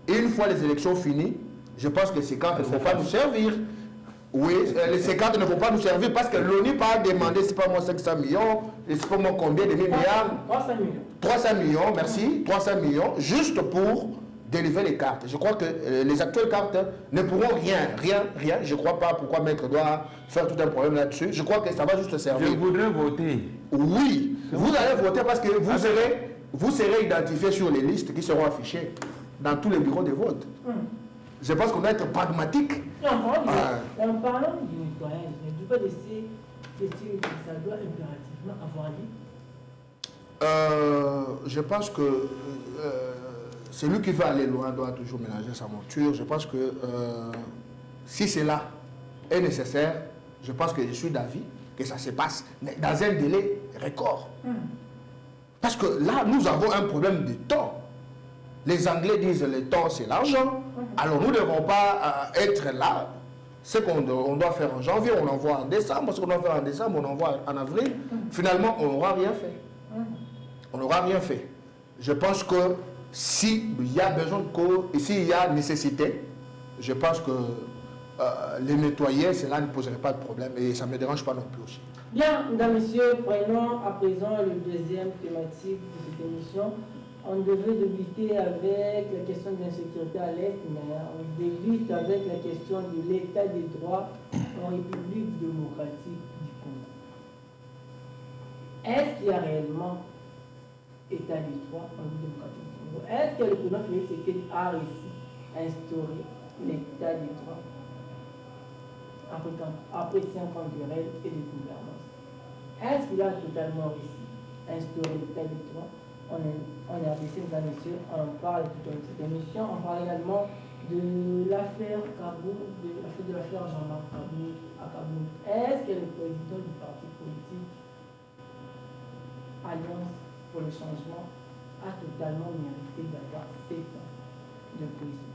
Et une fois les élections finies, je pense que ces cartes ne vont pas nous servir. Oui, ces cartes ne vont pas nous servir parce que l'ONU a demandé, c'est pas moi 500 millions, et c'est pas moi combien de milliards 300 millions. 300 millions, merci, 300 millions, juste pour délivrer les cartes. Je crois que les actuelles cartes ne pourront rien. Je ne crois pas pourquoi Maître doit faire tout un problème là-dessus. Je crois que ça va juste servir. Je voudrais voter. Oui, vous allez voter parce que vous serez identifié sur les listes qui seront affichées dans tous les bureaux de vote. Je pense qu'on doit être pragmatique. En parlant du nettoyage, ne dis pas de ces questions que ça doit impérativement avoir lieu. Je pense que celui qui veut aller loin doit toujours ménager sa monture. Je pense que si cela est nécessaire, je pense que je suis d'avis que ça se passe dans un délai record. Parce que là, nous avons un problème de temps. Les Anglais disent le temps, c'est l'argent. Alors nous ne devons pas être là. Ce qu'on doit faire en janvier, on envoie en décembre. Ce qu'on doit faire en décembre, on envoie en avril. Finalement, on n'aura rien fait. On n'aura rien fait. Je pense que s'il y a besoin de cause et s'il y a nécessité, je pense que les nettoyer, cela ne poserait pas de problème et ça ne me dérange pas non plus aussi. Bien, mesdames, messieurs, prenons à présent le deuxième thématique de cette émission. On devait débuter avec la question de l'insécurité à l'Est, mais on débute avec la question de l'état des droits en République démocratique du Congo. Est-ce qu'il y a réellement état des droits en République démocratique du Congo? Est-ce que le président Félix Tshisekedi a réussi à instaurer l'état des droits après 5 ans de règne et de gouvernance? Est-ce qu'il a totalement réussi à instaurer l'état des droits? On RDC, mesdames et messieurs, on parle tout au long de cette émission. On parle également de l'affaire Kaboul, de l'affaire Jean-Marc Kaboul à Kaboul. Est-ce que le président du parti politique Alliance pour le changement a totalement mérité d'avoir 7 ans de prison?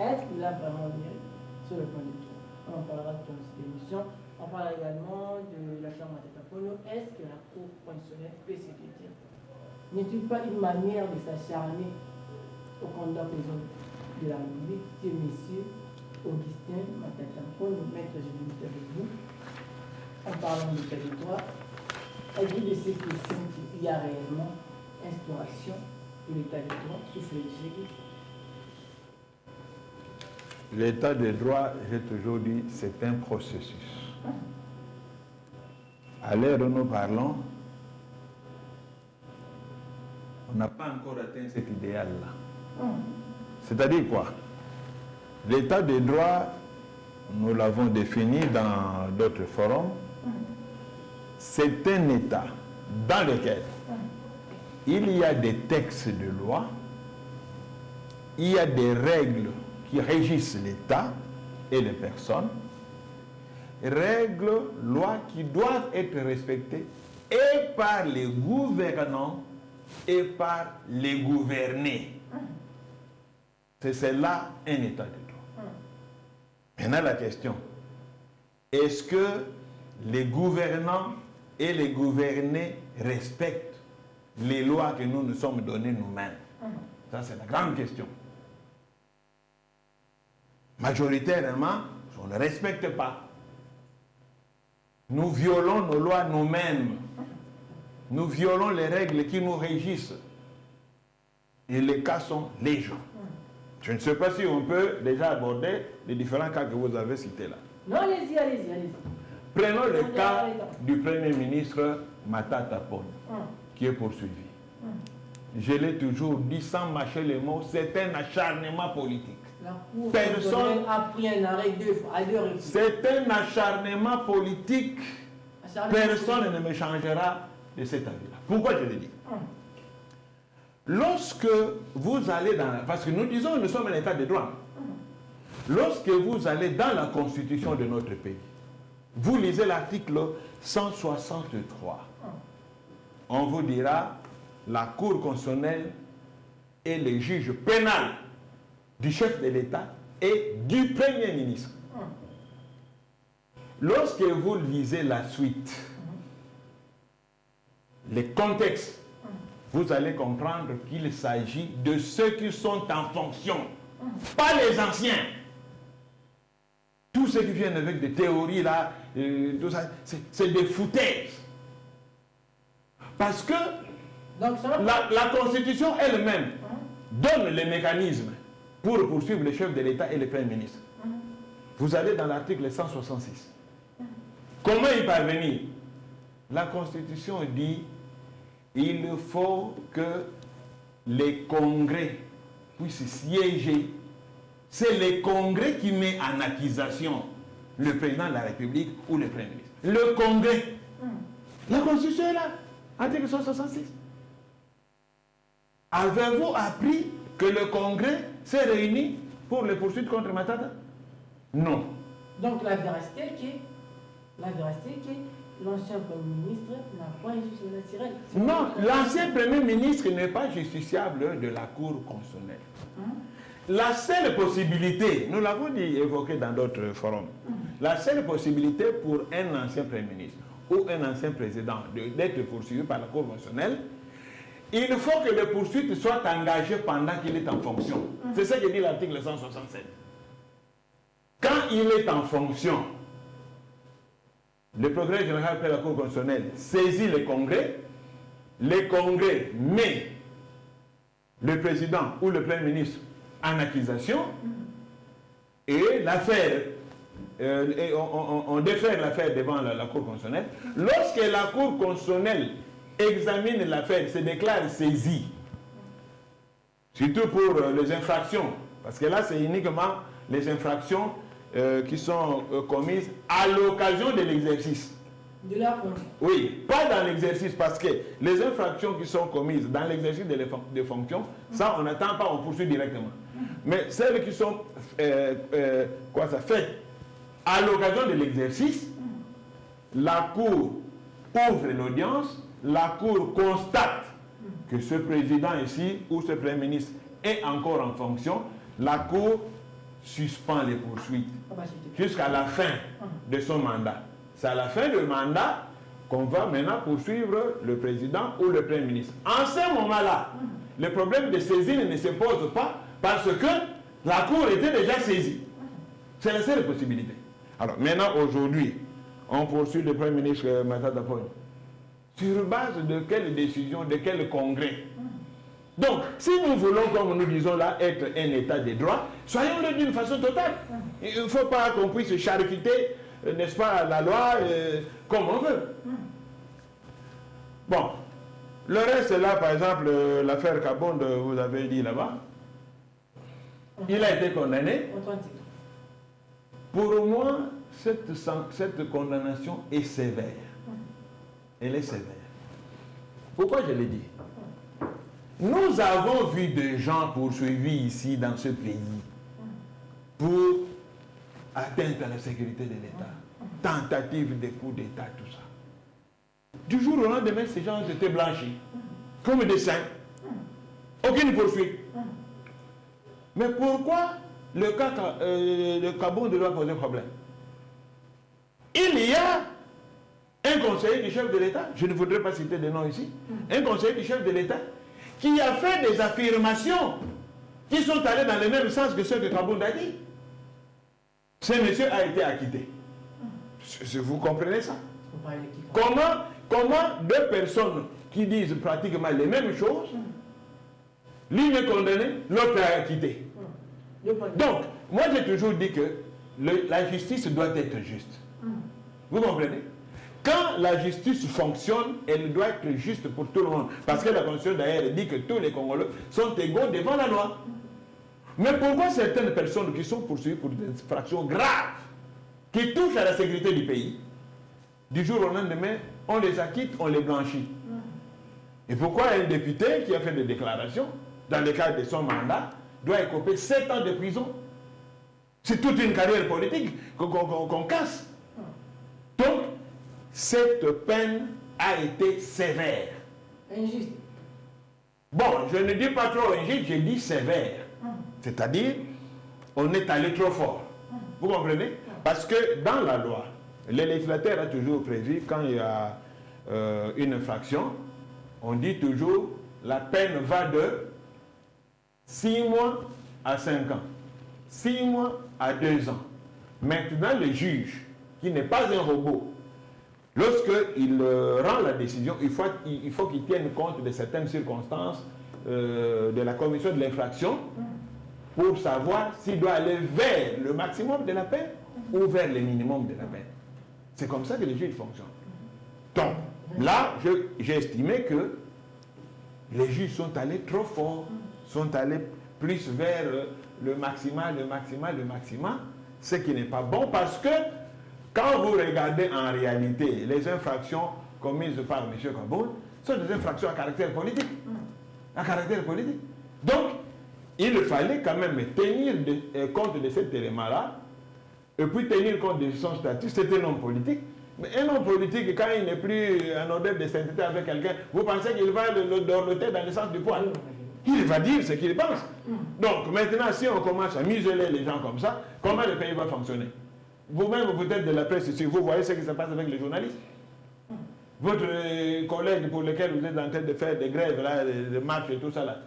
Est-ce qu'il a vraiment mérité sur le plan du tout? On en parlera tout au long de cette émission. On parle également de l'affaire Matata Ponyo. Est-ce que la Cour constitutionnelle peut se dire? N'est-il pas une manière de s'acharner au candidat président de la République, qui est M. Augustin Matata Ponyo, maître juridique avec vous, en parlant de l'état de droit? Êtes-vous de ces questions qu'il y a réellement instauration de l'état de droit sous Félix Tshisekedi? L'état de droit, j'ai toujours dit, c'est un processus. À l'heure où nous parlons, on n'a pas encore atteint cet idéal-là. C'est-à-dire quoi? L'état de droit, nous l'avons défini dans d'autres forums, c'est un état dans lequel il y a des textes de loi, il y a des règles qui régissent l'État et les personnes, règles, lois qui doivent être respectées et par les gouvernants et par les gouvernés. C'est là un état de droit. Maintenant la question, est-ce que les gouvernants et les gouvernés respectent les lois que nous nous sommes données nous-mêmes? Ça c'est la grande question. Majoritairement, on ne respecte pas. Nous violons nos lois nous-mêmes. Nous violons les règles qui nous régissent. Et les cas sont légion. Je ne sais pas si on peut déjà aborder les différents cas que vous avez cités là. Non, allez-y, allez-y. Prenons le cas du Premier ministre Matata Ponyo, qui est poursuivi. Je l'ai toujours dit sans mâcher les mots, c'est un acharnement politique. La Cour constitutionnelle a pris un arrêt deux fois, à deux reprises. C'est un acharnement politique. Personne ne me changera de cet avis-là. Pourquoi je le dis? Lorsque vous allez dans parce que nous disons que nous sommes un état de droit. Lorsque vous allez dans la constitution de notre pays, vous lisez l'article 163. On vous dira la Cour constitutionnelle et les juges pénals du chef de l'État et du Premier ministre. Lorsque vous lisez la suite, les contextes, vous allez comprendre qu'il s'agit de ceux qui sont en fonction, pas les anciens. Tous ceux qui viennent avec des théories là, tout ça, c'est des foutaises. Parce que la Constitution elle-même donne les mécanismes pour poursuivre le chef de l'État et le Premier ministre. Vous allez dans l'article 166. Comment y parvenir? La Constitution dit il faut que les congrès puissent siéger. C'est le congrès qui met en accusation le président de la République ou le Premier ministre. Le congrès. La Constitution est là. Article 166. Avez-vous appris que le congrès s'est réuni pour les poursuites contre Matata? Non. Donc la vérité est que l'ancien Premier ministre n'a pas été naturel. Non, l'ancien Premier ministre n'est pas justiciable de la Cour constitutionnelle. La seule possibilité, nous l'avons dit, évoqué dans d'autres forums, la seule possibilité pour un ancien Premier ministre ou un ancien président d'être poursuivi par la Cour constitutionnelle, il faut que les poursuites soient engagées pendant qu'il est en fonction. C'est ce que dit l'article 167. Quand il est en fonction, le procureur général après la Cour constitutionnelle saisit le congrès met le président ou le Premier ministre en accusation et l'affaire, on défère l'affaire devant la Cour constitutionnelle. Lorsque la Cour constitutionnelle examine l'affaire, se déclare saisie, surtout pour les infractions, parce que là c'est uniquement les infractions qui sont commises à l'occasion de l'exercice. De la fonction. Oui, pas dans l'exercice, parce que les infractions qui sont commises dans l'exercice des fonctions, ça on n'attend pas, on poursuit directement. Mais celles qui sont faites à l'occasion de l'exercice, la Cour ouvre l'audience, la Cour constate que ce président ici ou ce Premier ministre est encore en fonction, la Cour suspend les poursuites jusqu'à la fin de son mandat. c'est à la fin du mandat qu'on va maintenant poursuivre le président ou le Premier ministre. En ce moment-là, le problème de saisine ne se pose pas parce que la Cour était déjà saisie. C'est la seule possibilité. Alors maintenant, aujourd'hui, on poursuit le Premier ministre Matata Ponyo. Sur base de quelle décision, de quel congrès? Donc, si nous voulons, comme nous disons là, être un état de droit, soyons-le d'une façon totale. Il ne faut pas qu'on puisse charcuter, n'est-ce pas, la loi comme on veut. Bon, le reste là, par exemple, l'affaire Kabonde, vous avez dit là-bas, il a été condamné. Pour moi, cette condamnation est sévère. Elle est sévère. Pourquoi je l'ai dit? Nous avons vu des gens poursuivis ici dans ce pays pour atteinte à la sécurité de l'État, tentative de coup d'État, tout ça. Du jour au lendemain, ces gens ont été blanchis, comme des saints. Aucune poursuite. Mais pourquoi le cas de Kabonde doit poser problème? Il y a un conseiller du chef de l'État, je ne voudrais pas citer de nom ici, un conseiller du chef de l'État qui a fait des affirmations qui sont allées dans le même sens que ce que Kabonde a dit. Ce monsieur a été acquitté. Vous comprenez ça? Comment deux personnes qui disent pratiquement les mêmes choses, l'une est condamnée, l'autre est acquittée? Donc, moi j'ai toujours dit que la justice doit être juste. Vous comprenez? Quand la justice fonctionne, elle doit être juste pour tout le monde. Parce que la Constitution d'ailleurs dit que tous les Congolais sont égaux devant la loi. Mais pourquoi certaines personnes qui sont poursuivies pour des infractions graves, qui touchent à la sécurité du pays, du jour au lendemain, on les acquitte, on les blanchit? Et pourquoi un député qui a fait des déclarations, dans le cadre de son mandat, doit écoper 7 ans de prison? C'est toute une carrière politique qu'on casse. Donc, cette peine a été sévère. Injuste. Bon, je ne dis pas trop injuste, je dis sévère. C'est-à-dire, on est allé trop fort. Vous comprenez? Parce que dans la loi, le législateur a toujours prévu, quand il y a une infraction, on dit toujours, la peine va de 6 mois à 5 ans, 6 mois à 2 ans. Maintenant, le juge, qui n'est pas un robot, lorsqu'il rend la décision, il faut qu'il tienne compte de certaines circonstances de la commission de l'infraction pour savoir s'il doit aller vers le maximum de la peine ou vers le minimum de la peine. C'est comme ça que les juges fonctionnent. Donc, là, j'ai estimé que les juges sont allés trop fort, sont allés plus vers le maximal, ce qui n'est pas bon parce que quand vous regardez en réalité les infractions commises par M. Kabonde, sont des infractions à caractère politique. À caractère politique. Donc, il fallait quand même tenir compte de cet élément-là et puis tenir compte de son statut. C'est un homme politique. Mais un homme politique, quand il n'est plus en odeur de sainteté avec quelqu'un, vous pensez qu'il va le dorloter dans le sens du poil? Il va dire ce qu'il pense. Donc maintenant, si on commence à museler les gens comme ça, comment le pays va fonctionner? Vous-même, vous êtes de la presse ici, vous voyez ce qui se passe avec les journalistes. Votre collègue pour lequel vous êtes en train de faire des grèves, là, des marches et tout ça là.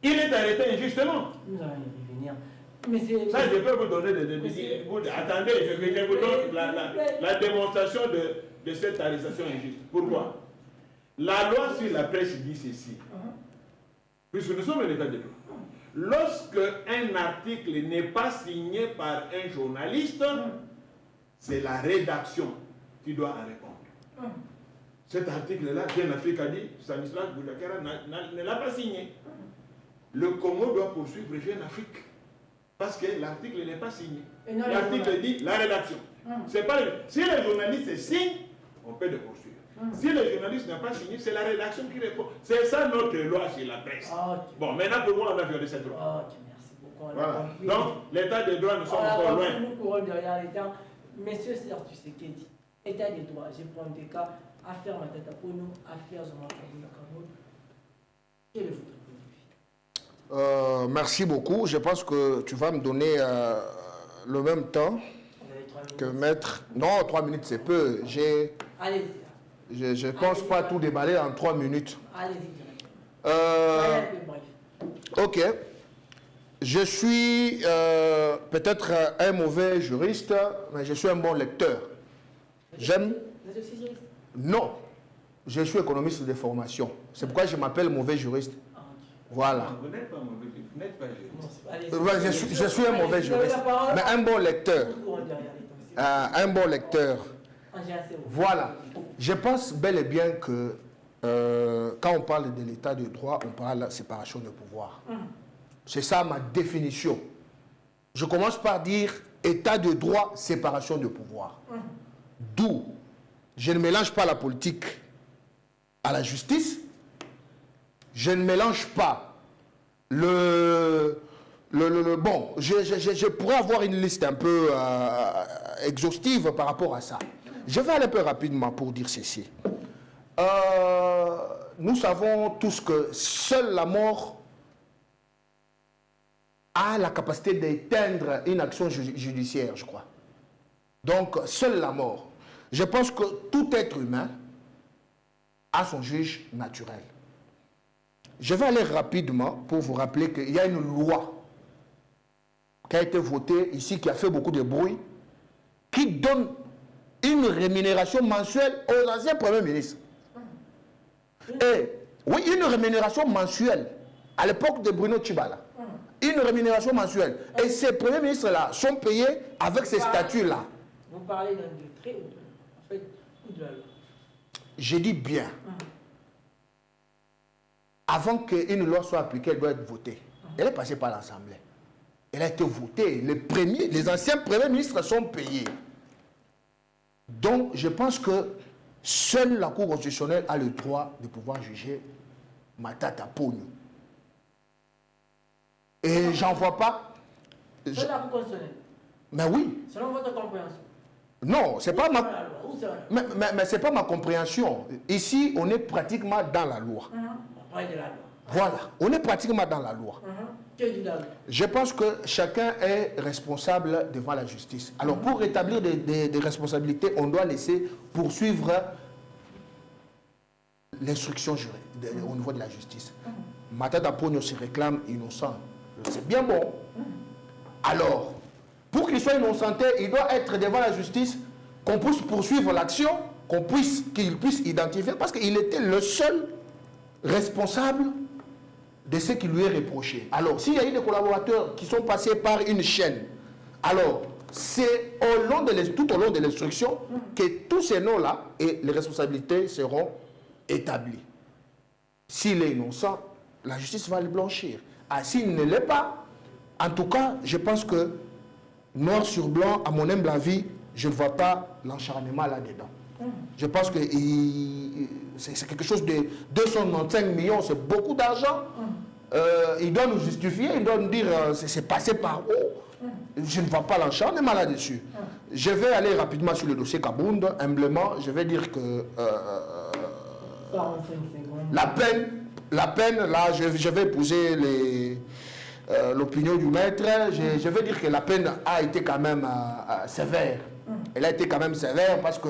Il est arrêté injustement. Nous allons y revenir. Ça, je peux vous donner attendez, je vous donne la démonstration de cette arrestation injuste. Pourquoi? La loi sur la presse dit ceci. Puisque nous sommes un état de droit. Lorsque un article n'est pas signé par un journaliste, c'est la rédaction qui doit en répondre. Cet article-là, Jeune Afrique a dit, Stanislas Boujakera ne l'a pas signé. Le Congo doit poursuivre Jeune Afrique. Parce que l'article n'est pas signé. L'article dit la rédaction. C'est pas si le journaliste signe, on peut le poursuivre. Si le journaliste n'a pas signé, c'est la rédaction qui répond. C'est ça notre loi sur la presse. Bon, maintenant pour moi, on a violé cette loi. Merci beaucoup. Voilà. Donc, l'état de droit, nous sommes encore loin. Nous courons derrière l'État. Monsieur Serge Tshisekedi, état de droit, je prends des cas, affaire Matata Ponyo, affaire Jean-Marc Kabonde. Quel est votre point de vue? Merci beaucoup. Je pense que tu vas me donner le même temps. que mettre... Non, 3 minutes, c'est peu. Allez-y. Je ne pense pas tout déballer en 3 minutes. Allez-y. Ok. Je suis peut-être un mauvais juriste, mais je suis un bon lecteur. J'aime... Vous êtes aussi juriste? Non. Je suis économiste de formation. C'est pourquoi je m'appelle mauvais juriste. Voilà. Vous n'êtes pas mauvais, vous n'êtes pas juriste. Je suis un mauvais juriste, mais un bon lecteur. Un bon lecteur. Voilà. Je pense bel et bien que quand on parle de l'état de droit, on parle de la séparation de pouvoir. C'est ça ma définition. Je commence par dire état de droit, séparation de pouvoir. D'où je ne mélange pas la politique à la justice. Je ne mélange pas bon, je pourrais avoir une liste un peu exhaustive par rapport à ça. Je vais aller un peu rapidement pour dire ceci. Nous savons tous que seule la mort a la capacité d'éteindre une action judiciaire, je crois. Donc, seule la mort. Je pense que tout être humain a son juge naturel. Je vais aller rapidement pour vous rappeler qu'il y a une loi qui a été votée ici, qui a fait beaucoup de bruit, qui donne une rémunération mensuelle aux anciens premiers ministres. Et oui, une rémunération mensuelle, à l'époque de Bruno Tshibala. Une rémunération mensuelle. Et ces premiers ministres-là sont payés avec ces statuts-là. Vous parlez d'un décret ou de la loi? J'ai dit bien. Avant qu'une loi soit appliquée, elle doit être votée. Elle est passée par l'Assemblée. Elle a été votée. Les anciens premiers ministres sont payés. Donc, je pense que seule la Cour constitutionnelle a le droit de pouvoir juger Matata Ponyo. Et j'en vois pas. C'est la Cour constitutionnelle. Mais oui. Selon votre compréhension. Non, c'est pas ma. Mais c'est pas ma compréhension. Ici, on est pratiquement dans la loi. On parle de la loi. Voilà, on est pratiquement dans la loi. Je pense que chacun est responsable devant la justice. Alors, pour rétablir des responsabilités, on doit laisser poursuivre l'instruction au niveau de la justice. Matata Ponyo se réclame innocent. C'est bien bon. Alors, pour qu'il soit innocenté, il doit être devant la justice, qu'on puisse poursuivre l'action, qu'il puisse identifier, parce qu'il était le seul responsable de ce qui lui est reproché. Alors, s'il y a eu des collaborateurs qui sont passés par une chaîne, alors, c'est tout au long de l'instruction que tous ces noms-là et les responsabilités seront établies. S'il est innocent, la justice va le blanchir. Ah, s'il ne l'est pas, en tout cas, je pense que, noir sur blanc, à mon humble avis, je ne vois pas l'acharnement là-dedans. Je pense que c'est quelque chose de 295 millions, c'est beaucoup d'argent. Il doit nous justifier, il doit nous dire c'est passé par où. Je ne vois pas l'acharnement là-dessus. Je vais aller rapidement sur le dossier Kabound, humblement. Je vais dire que la peine, là, je vais épouser l'opinion du maître. Je vais dire que la peine a été quand même sévère. Elle a été quand même sévère parce que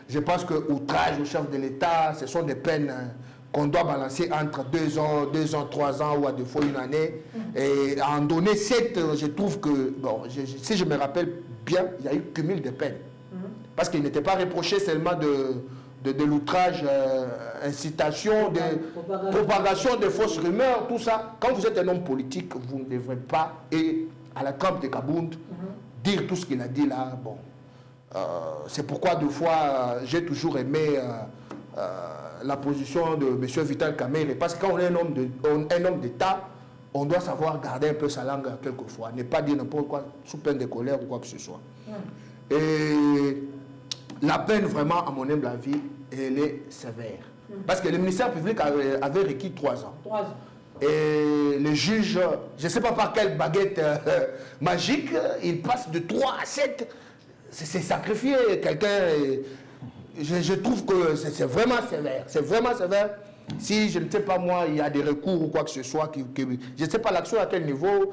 je pense que outrage au chef de l'État, ce sont des peines qu'on doit balancer entre 2 ans, 3 ans ou à des fois 1 année. Et en donner 7, je trouve que, bon, si je me rappelle bien, il y a eu cumul de peines. Parce qu'il n'était pas reproché seulement de l'outrage, incitation, de propagation de fausses rumeurs, tout ça. Quand vous êtes un homme politique, vous ne devrez pas, et à la trempe de Kabound, dire tout ce qu'il a dit là. Bon, c'est pourquoi deux fois j'ai toujours aimé la position de M. Vital Kamerhe, parce que quand on est un homme d'État, on doit savoir garder un peu sa langue quelquefois, ne pas dire n'importe quoi sous peine de colère ou quoi que ce soit. Et la peine, vraiment, à mon humble avis, elle est sévère. Parce que le ministère public avait requis 3 ans. 3 ans. Et le juge, je ne sais pas par quelle baguette magique, il passe de 3 à 7. C'est sacrifier quelqu'un. Je trouve que c'est vraiment sévère. C'est vraiment sévère. Si, je ne sais pas moi, il y a des recours ou quoi que ce soit, je ne sais pas l'action à quel niveau,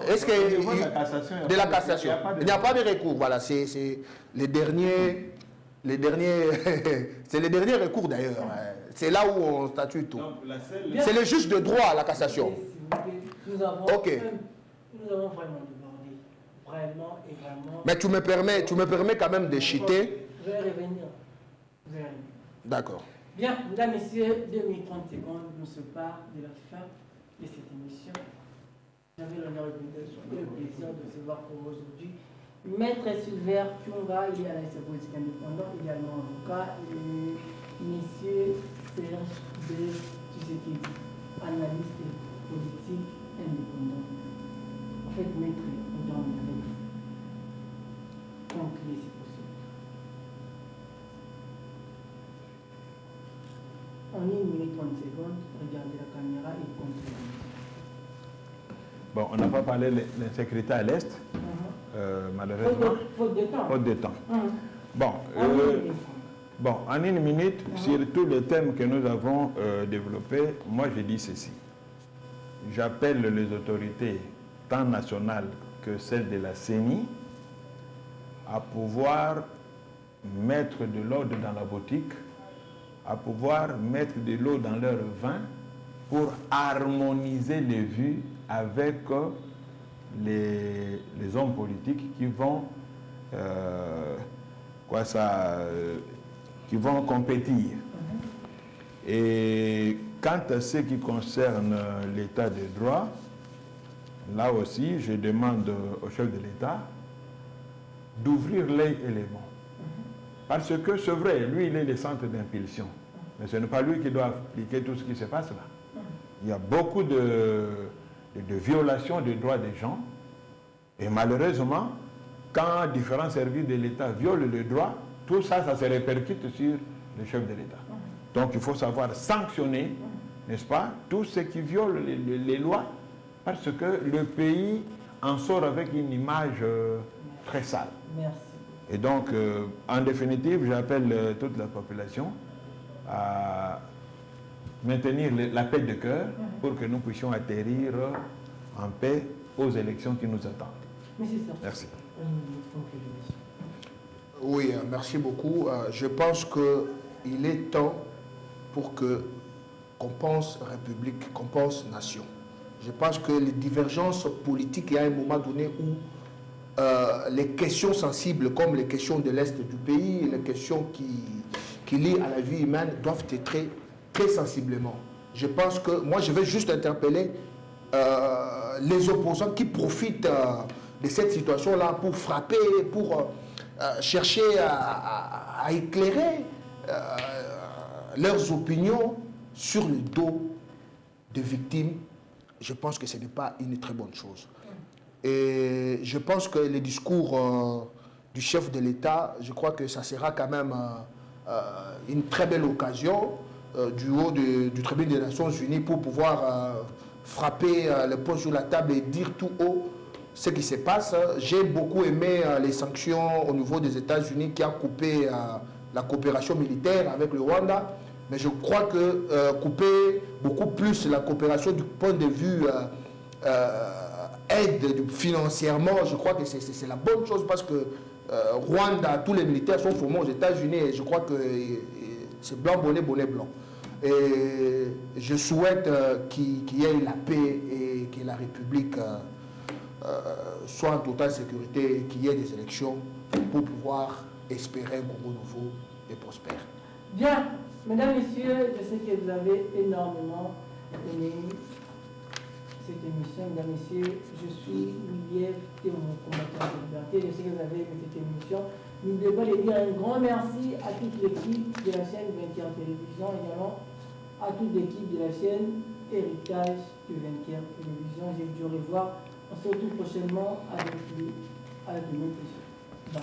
Est-ce que de la cassation, de la cassation, il n'y a pas de recours. Voilà, c'est les derniers, c'est les derniers recours d'ailleurs. C'est là où on statue tout. C'est le juge de droit à la cassation. Nous avons vraiment débordé. Vraiment et vraiment. Mais tu me permets quand même de chiter. Je vais revenir. D'accord. Bien, mesdames, messieurs, 2 minutes 30 secondes nous séparent de la fin de cette émission. J'avais l'honneur et le plaisir de recevoir pour vous aujourd'hui Maître Silver Kyunga, il est à la politique indépendant, également avocat, et Monsieur Serge de Tshisekedi, analyste politique indépendant. En fait, Maître, on termine avec vous. Concluez si possible. En 1 minute 30 secondes, regardez la caméra et concluez. Bon, on n'a pas parlé de l'insécurité à l'Est, malheureusement. Faute de temps. Faute de temps. Bon, en 1 minute, sur tous les thèmes que nous avons développés, moi je dis ceci. J'appelle les autorités, tant nationales que celles de la CENI, à pouvoir mettre de l'ordre dans la boutique, à pouvoir mettre de l'eau dans leur vin pour harmoniser les vues avec les hommes politiques qui vont qui vont compétir. Et quant à ce qui concerne l'état de droit, là aussi, je demande au chef de l'État d'ouvrir l'œil et les bons. Parce que c'est vrai, lui, il est le centre d'impulsion. Mais ce n'est pas lui qui doit appliquer tout ce qui se passe là. Il y a beaucoup de violations des droits des gens. Et malheureusement, quand différents services de l'État violent le droit, tout ça, ça se répercute sur le chef de l'État. Donc il faut savoir sanctionner, n'est-ce pas, tous ceux qui violent les lois, parce que le pays en sort avec une image très sale. Merci. Et donc, en définitive, j'appelle toute la population à maintenir la paix de cœur pour que nous puissions atterrir en paix aux élections qui nous attendent. Merci. Oui, merci beaucoup. Je pense qu'il est temps pour qu'on pense République, qu'on pense nation. Je pense que les divergences politiques, il y a un moment donné où les questions sensibles comme les questions de l'Est du pays, les questions qui lient à la vie humaine doivent être traitées très sensiblement. Je pense que, moi je vais juste interpeller les opposants qui profitent de cette situation-là pour frapper, pour chercher à éclairer leurs opinions sur le dos des victimes. Je pense que ce n'est pas une très bonne chose. Et je pense que le discours du chef de l'État, je crois que ça sera quand même une très belle occasion du haut du tribunal des Nations Unies pour pouvoir frapper le poing sur la table et dire tout haut ce qui se passe. J'ai beaucoup aimé les sanctions au niveau des États-Unis qui a coupé la coopération militaire avec le Rwanda. Mais je crois que couper beaucoup plus la coopération du point de vue aide financièrement, je crois que c'est la bonne chose parce que Rwanda, tous les militaires sont formés aux États-Unis et je crois que c'est blanc, bonnet, bonnet blanc. Et je souhaite qu'il y ait la paix et que la République soit en totale sécurité, qu'il y ait des élections pour pouvoir espérer un Congo nouveau et prospère. Bien, mesdames, messieurs, je sais que vous avez énormément aimé cette émission. Mesdames, messieurs, je suis Louis mon combattant de liberté. Je sais que vous avez aimé cette émission. N'oubliez pas de dire un grand merci à toute l'équipe de la chaîne 24 Télévision, également à toute l'équipe de la chaîne Héritage de 24 Télévision. J'ai dû revoir. On se retrouve prochainement avec lui. À demain. Bye.